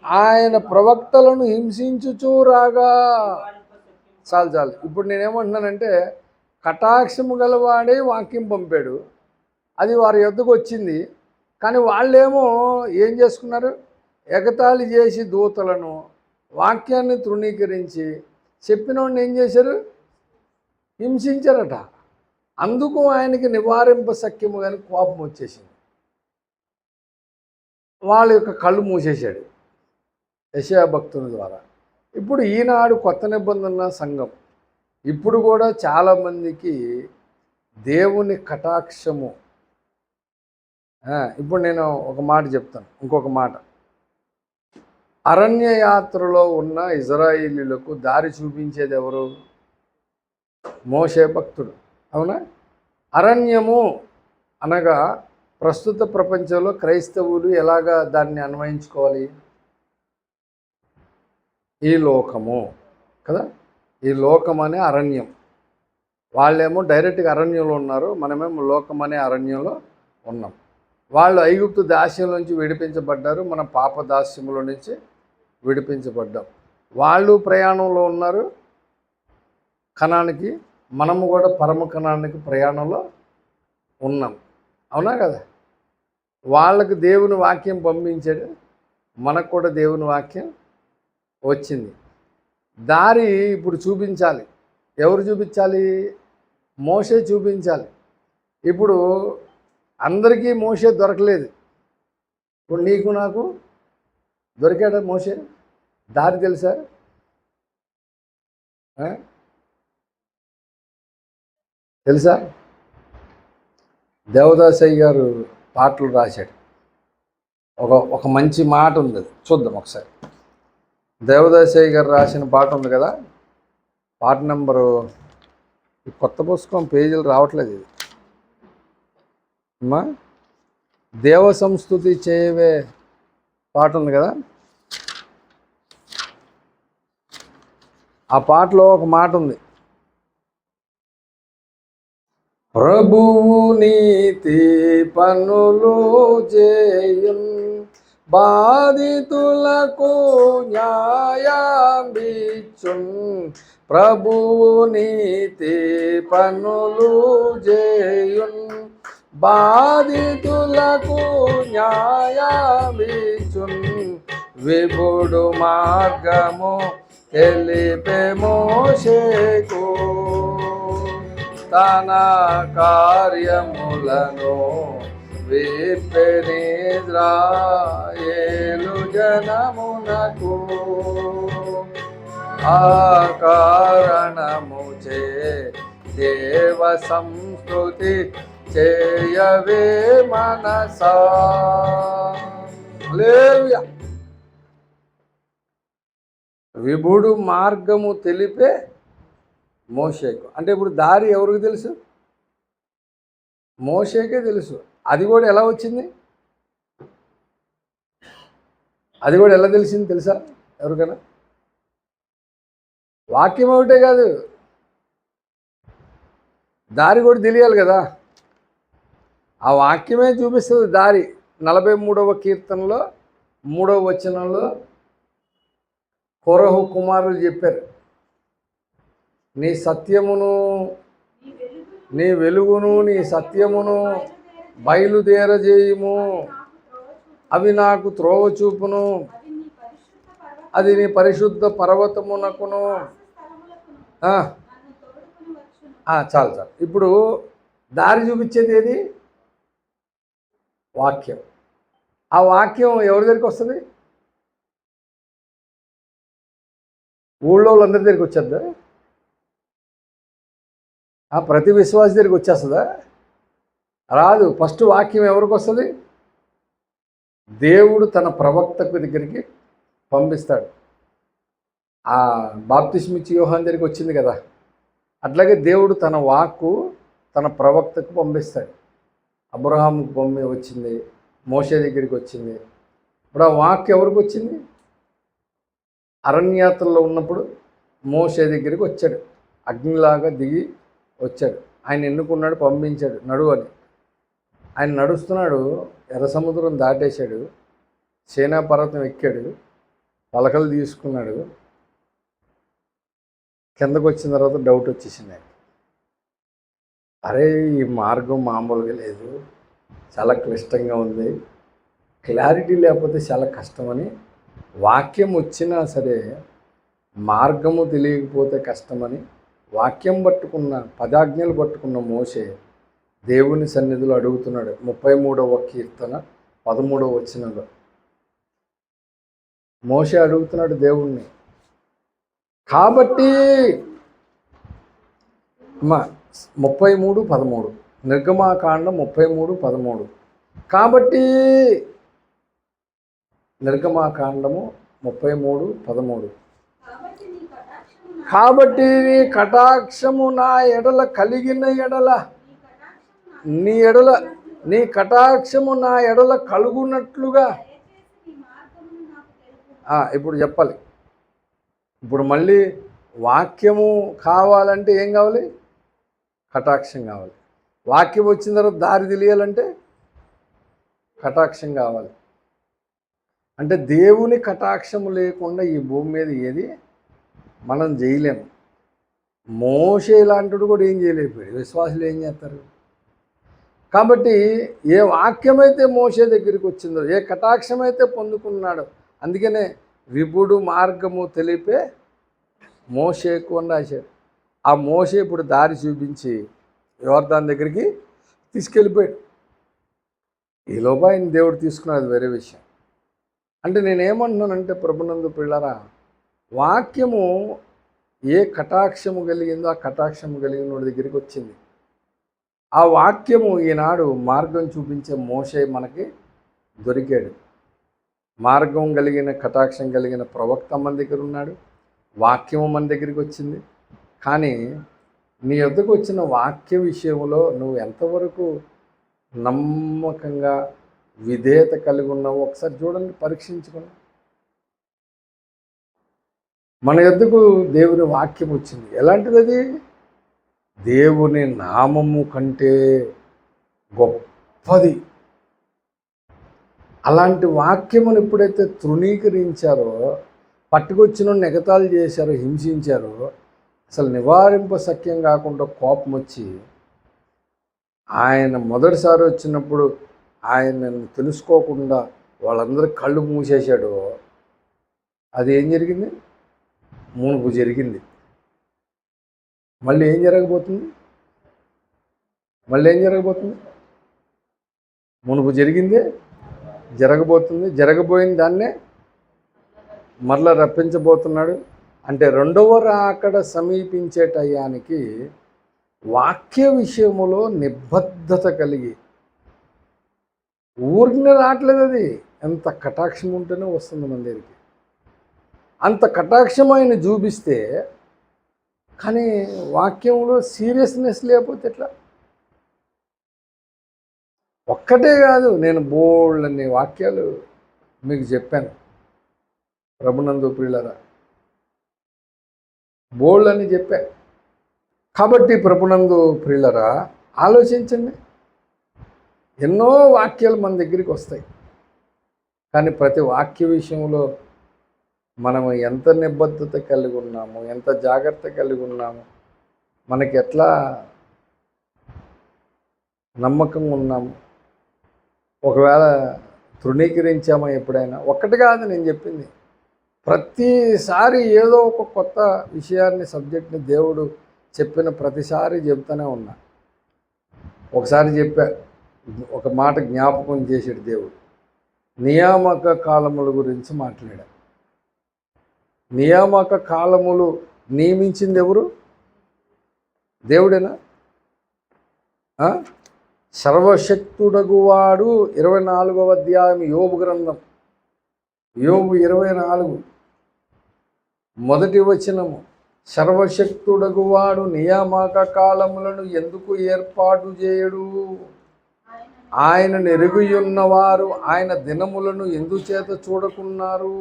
ఆయన ప్రవక్తలను హింసించుచూ రాగా. చాలు చాలు. ఇప్పుడు నేనేమంటున్నానంటే కటాక్షము గలవాడే వాక్యం పంపాడు, అది వారి యొద్దకు వచ్చింది. కానీ వాళ్ళేమో ఏం చేసుకున్నారు? ఎగతాళి చేసి దూతలను వాక్యాన్ని తృణీకరించి చెప్పినోడిని ఏం చేశారు? హింసించారట. అందుకు ఆయనకి నివారింప సఖ్యము కానీ కోపం వచ్చేసింది. వాళ్ళ యొక్క కళ్ళు మూసేశాడు యెషయా భక్తుని ద్వారా. ఇప్పుడు ఈనాడు కొత్త నిబంధన సంఘం ఇప్పుడు కూడా చాలామందికి దేవుని కటాక్షము. ఇప్పుడు నేను ఒక మాట చెప్తాను, ఇంకొక మాట. అరణ్య యాత్రలో ఉన్న ఇజ్రాయేలీలకు దారి చూపించేది ఎవరు? మోషే భక్తుడు, అవునా? అరణ్యము అనగా ప్రస్తుత ప్రపంచంలో క్రైస్తవులు ఎలాగా దాన్ని అన్వయించుకోవాలి? ఈ లోకము కదా, ఈ లోకం అనే అరణ్యం. వాళ్ళేమో డైరెక్ట్గా అరణ్యంలో ఉన్నారు, మనమేమో లోకం అనే అరణ్యంలో ఉన్నాం. వాళ్ళు ఐగుప్తు దాస్యం నుంచి విడిపించబడ్డారు, మన పాప దాస్యముల నుంచి విడిపించబడ్డాం. వాళ్ళు ప్రయాణంలో ఉన్నారు కణానికి, మనము కూడా పరమ కణానికి ప్రయాణంలో ఉన్నాం, అవునా కదా? వాళ్ళకు దేవుని వాక్యం పంపించాడు, మనకు కూడా దేవుని వాక్యం వచ్చింది. దారి ఇప్పుడు చూపించాలి. ఎవరు చూపించాలి? మోషే చూపించాలి. ఇప్పుడు అందరికీ మోషే దొరకలేదు. ఇప్పుడు నీకు నాకు దొరికాడా మోషే? దారి తెలుసా? తెలుసా? దేవదాసయ్య గారు పాటలు రాశాడు, ఒక మంచి మాట ఉంది, చూద్దాం ఒకసారి. దేవదాసయ్య గారు రాసిన పాట ఉంది కదా, పాట నెంబరు, కొత్త పుస్తకం పేజీలు రావట్లేదు ఇది అమ్మా. దేవ సంస్తుతి చేయవే పాట ఉంది కదా, ఆ పాటలో ఒక మాట ఉంది. ప్రభువు నీతి పనులు చేయున్, బాధితులకు న్యాయమిచ్చున్. ప్రభువు నీతి పనులు చేయున్, బాధితులకు న్యాయమిచ్చున్. విభుడు మార్గము తెలిపే మోషేకు, తన కార్యములను విప్పెనిజ్రాయేలు జనమునకు. ఆ కారణముచే దేవ సంస్తుతి చేయవే మనసా. హల్లెలూయా. విభుడు మార్గము తెలిపే మోషేకు. అంటే ఇప్పుడు దారి ఎవరికి తెలుసు? మోషేకే తెలుసు. అది కూడా ఎలా వచ్చింది? అది కూడా ఎలా తెలిసింది తెలుసా ఎవరికైనా? వాక్యం ఒకటే కాదు, దారి కూడా తెలియాలి కదా. ఆ వాక్యమే చూపిస్తుంది దారి. 43వ కీర్తనలో 3వ వచనంలో కోరహు కుమారులు చెప్పారు, నీ సత్యమును, నీ వెలుగును, నీ సత్యమును బయలుదేరజేయుము, అవి నాకు త్రోవ చూపును, అది నీ పరిశుద్ధ పర్వతమునకును. చాలు చాలు. ఇప్పుడు దారి చూపించేది ఏది? వాక్యం. ఆ వాక్యం ఎవరి దగ్గరికి వస్తుంది? ఊళ్ళో వాళ్ళందరి దగ్గరికి వచ్చేద్దా? ప్రతి విశ్వాసి దగ్గరికి వచ్చేస్తుందా? రాదు. ఫస్ట్ వాక్యం ఎవరికి వస్తుంది? దేవుడు తన ప్రవక్తకు దగ్గరికి పంపిస్తాడు. ఆ బాప్తిస్మిచ్చి యోహాన్ దగ్గరికి వచ్చింది కదా, అట్లాగే దేవుడు తన వాక్కు తన ప్రవక్తకు పంపిస్తాడు. అబ్రహాముకు వచ్చింది, మోషే దగ్గరికి వచ్చింది. ఇప్పుడు ఆ వాక్కు ఎవరికి వచ్చింది? అరణ్యాత్రలో ఉన్నప్పుడు మోషే దగ్గరికి వచ్చాడు, అగ్నిలాగా దిగి వచ్చాడు. ఆయన ఎన్నుకున్నాడు, పంపించాడు, నడువు అని. ఆయన నడుస్తున్నాడు, ఎర్ర సముద్రం దాటేశాడు, సేనా పర్వతం ఎక్కాడు, పలకలు తీసుకున్నాడు. కిందకు వచ్చిన తర్వాత డౌట్ వచ్చేసింది ఆయన. అరే, ఈ మార్గం మామూలుగా లేదు, చాలా క్లిష్టంగా ఉంది, క్లారిటీ లేకపోతే చాలా కష్టమని. వాక్యం వచ్చినా సరే మార్గము తెలియకపోతే కష్టమని వాక్యం పట్టుకున్న, పదాజ్ఞలు పట్టుకున్న మోషే దేవుని సన్నిధిలో అడుగుతున్నాడు. 33వ కీర్తన 13వ వచనంలో మోషే అడుగుతున్నాడు దేవుణ్ణి. కాబట్టి 33:13 నిర్గమాకాండం 33:13 కాబట్టి నిర్గమాకాండము 33:13 కాబట్టి నీ కటాక్షము నా ఎడల కలిగిన ఎడల నీ కటాక్షము నా ఎడల కలుగునట్లుగా. ఇప్పుడు చెప్పాలి. ఇప్పుడు మళ్ళీ వాక్యము కావాలంటే ఏం కావాలి? కటాక్షం కావాలి. వాక్యం వచ్చిన తర్వాత దారి తెలియాలంటే కటాక్షం కావాలి. అంటే దేవుని కటాక్షము లేకుండా ఈ భూమి మీద ఏది మనం చేయలేము. మోషే లాంటివాడు కూడా ఏం చేయలేకపోయాడు. విశ్వాసులు ఏం చేస్తారు? కాబట్టి ఏ వాక్యమైతే మోషే దగ్గరికి వచ్చిందో, ఏ కటాక్షమైతే పొందుకున్నాడో, అందుకనే విభుడు మార్గము తెలిపే మోషేకు అని రాశాడు. ఆ మోషే ఇప్పుడు దారి చూపించి యోర్దాను దగ్గరికి తీసుకెళ్ళిపోయాడు. ఈలోపు ఆయన దేవుడు తీసుకున్నది వేరే విషయం. అంటే నేనేమంటున్నానంటే, ప్రభునందు పిల్లరా, వాక్యము ఏ కటాక్షము కలిగిందో ఆ కటాక్షము కలిగిన వాడి దగ్గరికి వచ్చింది. ఆ వాక్యము ఈనాడు మార్గం చూపించే మోషే మనకి దొరికాడు. మార్గం కలిగిన, కటాక్షం కలిగిన ప్రవక్త మన దగ్గర ఉన్నాడు, వాక్యము మన దగ్గరికి వచ్చింది. కానీ నీ వద్దకు వచ్చిన వాక్య విషయంలో నువ్వు ఎంతవరకు నమ్మకంగా విధేయత కలిగి ఉన్నావు ఒకసారి చూడండి, పరీక్షించుకోండి. మన యొద్దకు దేవుని వాక్యం వచ్చింది. ఎలాంటిది అది? దేవుని నామము కంటే గొప్పది. అలాంటి వాక్యమును ఎప్పుడైతే తృణీకరించారో, పట్టుకొచ్చిన ఎగతాళి చేశారో, హింసించారో, అసలు నివారింప సఖ్యం కాకుండా కోపం వచ్చి ఆయన మొదటిసారి వచ్చినప్పుడు ఆయనను తెలుసుకోకుండా వాళ్ళందరూ కళ్ళు మూసేశాడు. అది ఏం జరిగింది? మునుపు జరిగింది. మళ్ళీ ఏం జరగబోతుంది? మునుపు జరిగిందే జరగబోతుంది. జరగబోయిన దాన్నే మరలా రప్పించబోతున్నాడు. అంటే రెండవ రాకడ సమీపించే టయానికి వాక్య విషయములో నిబద్ధత కలిగి, ఊరిని రావట్లేదు, అది ఎంత కటాక్షం ఉంటేనే వస్తుంది మన దగ్గరికి. అంత కటాక్షం ఆయన చూపిస్తే, కానీ వాక్యంలో సీరియస్నెస్ లేకపోతే ఎట్లా? ఒక్కటే కాదు, నేను బోల్డన్ని వాక్యాలు మీకు చెప్పాను ప్రభునందు ప్రియులరా, బోల్డ్ అని చెప్పా. కాబట్టి ప్రభునందు ప్రియులరా, ఆలోచించండి. ఎన్నో వాక్యాలు మన దగ్గరికి వస్తాయి, కానీ ప్రతి వాక్య విషయంలో మనము ఎంత నిబద్ధత కలిగి ఉన్నాము, ఎంత జాగ్రత్త కలిగి ఉన్నాము, మనకి ఎట్లా నమ్మకంగా ఉన్నాము, ఒకవేళ తృణీకరించామా ఎప్పుడైనా? ఒక్కటి కాదు నేను చెప్పింది, ప్రతిసారి ఏదో ఒక కొత్త విషయాన్ని, సబ్జెక్ట్ని దేవుడు చెప్పిన ప్రతిసారి చెప్తూనే ఉన్నా. ఒకసారి చెప్పా, ఒక మాట జ్ఞాపకం చేసాడు దేవుడు. నియామక కాలముల గురించి మాట్లాడా. నియామక కాలములు నియమించింది ఎవరు? దేవుడేనా? సర్వశక్తుడగువాడు 24వ అధ్యాయం యోబు గ్రంథం, యోబు 24 మొదటి వచనము. సర్వశక్తుడగువాడు నియామక కాలములను ఎందుకు ఏర్పాటు చేయడు? ఆయన నెరుగుయున్నవారు ఆయన దినములను ఎందుచేత చూడకున్నారు?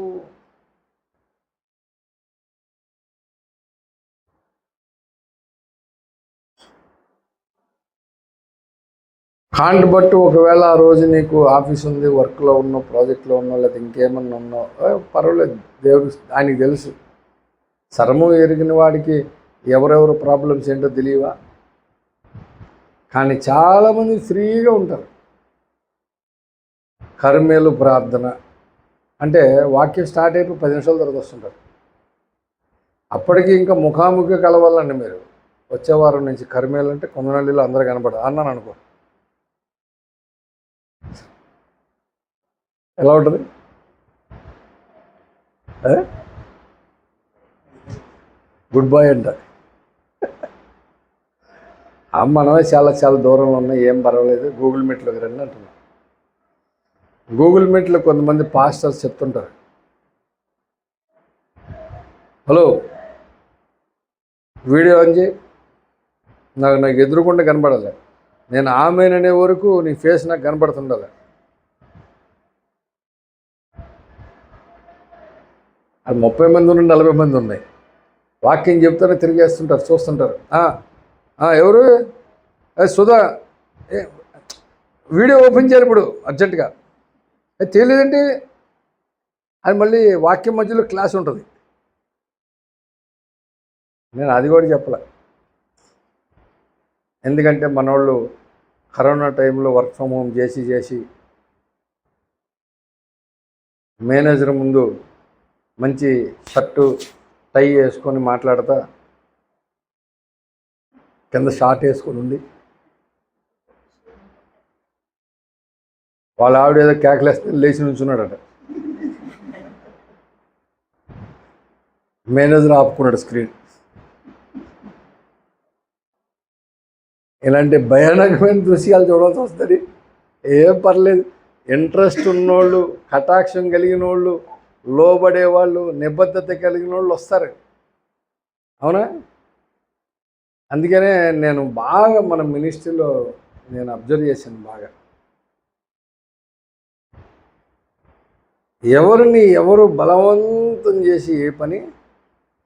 కాంట్ బట్టి ఒకవేళ ఆ రోజు నీకు ఆఫీస్ ఉంది, వర్క్లో ఉన్నావు, ప్రాజెక్ట్లో ఉన్నావు, లేదా ఇంకేమన్నా ఉన్నావు, పర్వాలేదు, దేవుడు ఆయనకి తెలుసు. సర్వము ఎరిగిన వాడికి ఎవరెవరు ప్రాబ్లమ్స్ ఏంటో తెలియవా? కానీ చాలామంది ఫ్రీగా ఉంటారు. కర్మేలు ప్రార్థన అంటే వాక్యం స్టార్ట్ అయిపోయి 10 నిమిషాల తర్వాత వస్తుంటారు. అప్పటికి ఇంకా ముఖాముఖి కలవాలండి మీరు. వచ్చే వారం నుంచి కర్మేలు అంటే కొందనల్లిలో అందరూ కనపడదు అన్నాను అనుకో, ఎలా ఉంటుంది? గుడ్ బాయ్ అంట. మనమే చాలా చాలా దూరంలో ఉన్నాయి, ఏం పర్వాలేదు, గూగుల్ మీట్లోకి రండి అంటున్నాం. గూగుల్ మీట్లో కొంతమంది పాస్టర్స్ చెప్తుంటారు, హలో వీడియో ఆన్ చేయి, నాకు ఎదురుకుండా కనపడాలి, నేను ఆమెననే వరకు నీ ఫేస్ నాకు కనపడుతుండాలి. అది 30 మంది ఉన్నాయి, 40 మంది ఉన్నాయి. వాక్యం చెప్తానే తిరిగేస్తుంటారు, చూస్తుంటారు. ఎవరు? సుధా, వీడియో ఓపెన్ చేయాలి ఇప్పుడు అర్జెంటుగా. తెలియదండి అది మళ్ళీ వాక్యం మధ్యలో క్లాస్ ఉంటుంది. నేను అది కూడా చెప్పలే, ఎందుకంటే మనోళ్ళు కరోనా టైంలో వర్క్ ఫ్రమ్ హోమ్ చేసి మేనేజర్ ముందు మంచి షర్టు టై వేసుకొని మాట్లాడతా కింద షార్ట్ వేసుకొని ఉంది, వాళ్ళ ఆవిడ ఏదో కేకలేస్తే లేచి నుంచున్నాడట. Manager ఆపుకున్నాడు screen. ఇలాంటి భయానకమైన దృశ్యాలు చూడాల్సి వస్తుంది. ఏం పర్లేదు, ఇంట్రెస్ట్ ఉన్నోళ్ళు, కటాక్షం కలిగిన వాళ్ళు, లోబడేవాళ్ళు, నిబద్ధత కలిగిన వాళ్ళు వస్తారు. అవునా? అందుకనే నేను బాగా మన మినిస్ట్రీలో నేను అబ్జర్వ్ చేశాను, బాగా ఎవరు బలవంతం చేసి ఏ పని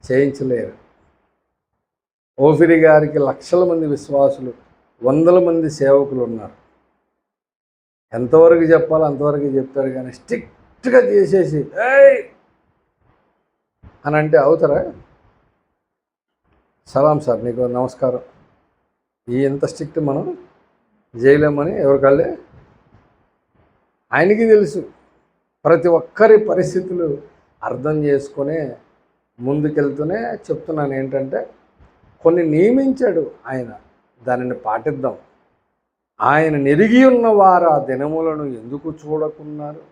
చేయించలేరు. ఓఫిరి గారికి లక్షల మంది విశ్వాసులు, 100 మంది సేవకులు ఉన్నారు. ఎంతవరకు చెప్పాలో అంతవరకు చెప్పారు, కానీ స్ట్రిక్ట్గా చేసేసి ఏయ్ అని అంటే అవుతారా? సలాం సార్, నీకు నమస్కారం, ఎంత స్ట్రిక్ట్ మనం చేయలేమని ఎవరికాళ్ళే ఆయనకి తెలుసు. ప్రతి ఒక్కరి పరిస్థితులు అర్థం చేసుకునే ముందుకెళ్తూనే చెప్తున్నాను ఏంటంటే, కొన్ని నియమించాడు ఆయన, దానిని పాటిద్దాం. ఆయన నెరిగి ఉన్నవారు ఆ దినములను ఎందుకు చూడకున్నారు?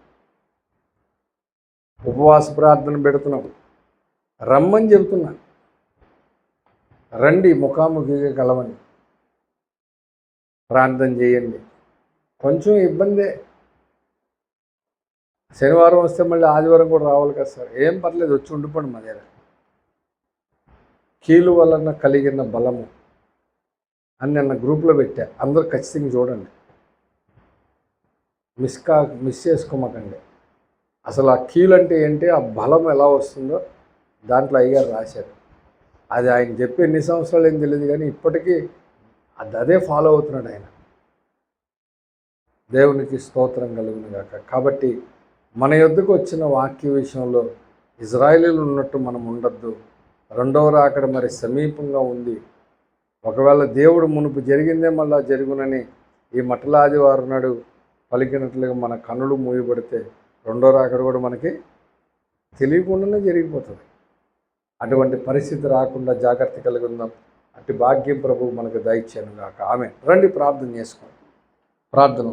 ఉపవాస ప్రార్థన పెడుతున్నాం, రమ్మని చెబుతున్నాను, రండి ముఖాముఖిగా కలవండి, ప్రార్థన చేయండి. కొంచెం ఇబ్బందే, శనివారం వస్తే మళ్ళీ ఆదివారం కూడా రావాలి కదా సార్. ఏం పర్లేదు, వచ్చి ఉండిపోండి మా దగ్గర. కీలు వలన కలిగిన బలము అని నిన్న గ్రూప్లో పెట్టా, అందరూ ఖచ్చితంగా చూడండి, మిస్ చేసుకోమాకండి. అసలు ఆ కీలు అంటే ఏంటి, ఆ బలం ఎలా వస్తుందో దాంట్లో అయ్యారు రాశారు. అది ఆయన చెప్పి ఎన్ని సంవత్సరాలు ఏం తెలియదు, కానీ ఇప్పటికీ అదే ఫాలో అవుతున్నాడు ఆయన. దేవునికి స్తోత్రం కలుగును గాక. కాబట్టి మన యొద్దకు వచ్చిన వాక్య విషయంలో ఇజ్రాయేలీలు ఉన్నట్టు మనం ఉండద్దు. రెండవ రాకడ మరి సమీపంగా ఉంది. ఒకవేళ దేవుడు మునుపు జరిగిందే మళ్ళా జరుగునని ఈ మట్టల ఆదివారం నాడు పలికినట్లుగా మన కన్నులు మూయబడితే రెండో రాకడ కూడా మనకి తెలియకుండానే జరిగిపోతుంది. అటువంటి పరిస్థితి రాకుండా జాగ్రత్త కలిగి ఉందాం. అట్టి భాగ్యం ప్రభువు మనకు దయచేయను గాక. ఆమె రండి ప్రార్థన చేసుకోండి. ప్రార్థన